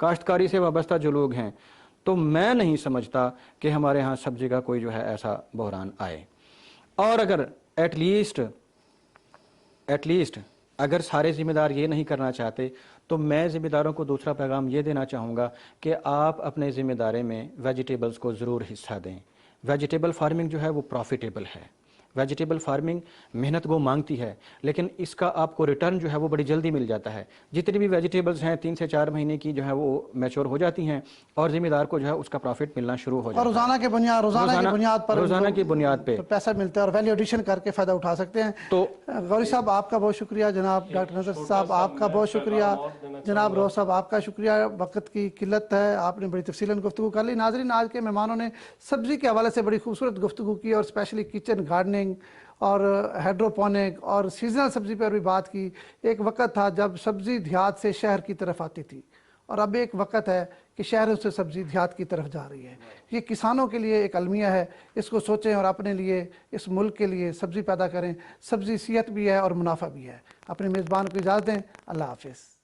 کاشتکاری سے وابستہ جو لوگ ہیں، تو میں نہیں سمجھتا کہ ہمارے ہاں سبزی کا کوئی جو ہے ایسا بحران آئے. اور اگر ایٹ لیسٹ اگر سارے ذمہ دار یہ نہیں کرنا چاہتے تو میں ذمہ داروں کو دوسرا پیغام یہ دینا چاہوں گا کہ آپ اپنے ذمہ داری میں ویجیٹیبلز کو ضرور حصہ دیں. ویجیٹیبل فارمنگ جو ہے وہ پروفیٹیبل ہے. ویجیٹیبل فارمنگ محنت کو مانگتی ہے، لیکن اس کا آپ کو ریٹرن جو ہے وہ بڑی جلدی مل جاتا ہے. جتنی بھی ویجیٹیبلز ہیں 3 سے 4 مہینے کی جو ہے وہ میچور ہو جاتی ہیں اور ذمہ دار کو جو ہے اس کا پروفٹ ملنا شروع ہو جاتا اور ہے. روزانہ کی بنیاد پر پہ پیسہ ملتا ہے اور ویلیو ایڈیشن کر کے فائدہ اٹھا سکتے ہیں. تو غوری صاحب آپ کا بہت شکریہ، جناب ڈاکٹر نذر صاحب آپ کا بہت شکریہ، جناب روز صاحب آپ کا شکریہ. وقت کی قلت ہے، آپ نے بڑی تفصیلاً گفتگو کر لی. ناظرین، آج کے مہمانوں نے سبزی کے حوالے سے بڑی خوبصورت گفتگو کی اور اسپیشلی کچن گارڈننگ اور ہائیڈروپونک اور سیزنل سبزی پر بھی بات کی. ایک وقت تھا جب سبزی دیہات سے شہر کی طرف آتی تھی اور اب ایک وقت ہے کہ شہروں سے سبزی دیہات کی طرف جا رہی ہے. یہ کسانوں کے لیے ایک المیہ ہے، اس کو سوچیں اور اپنے لیے، اس ملک کے لیے سبزی پیدا کریں. سبزی صحت بھی ہے اور منافع بھی ہے. اپنے میزبان کو اجازت دیں. اللہ حافظ.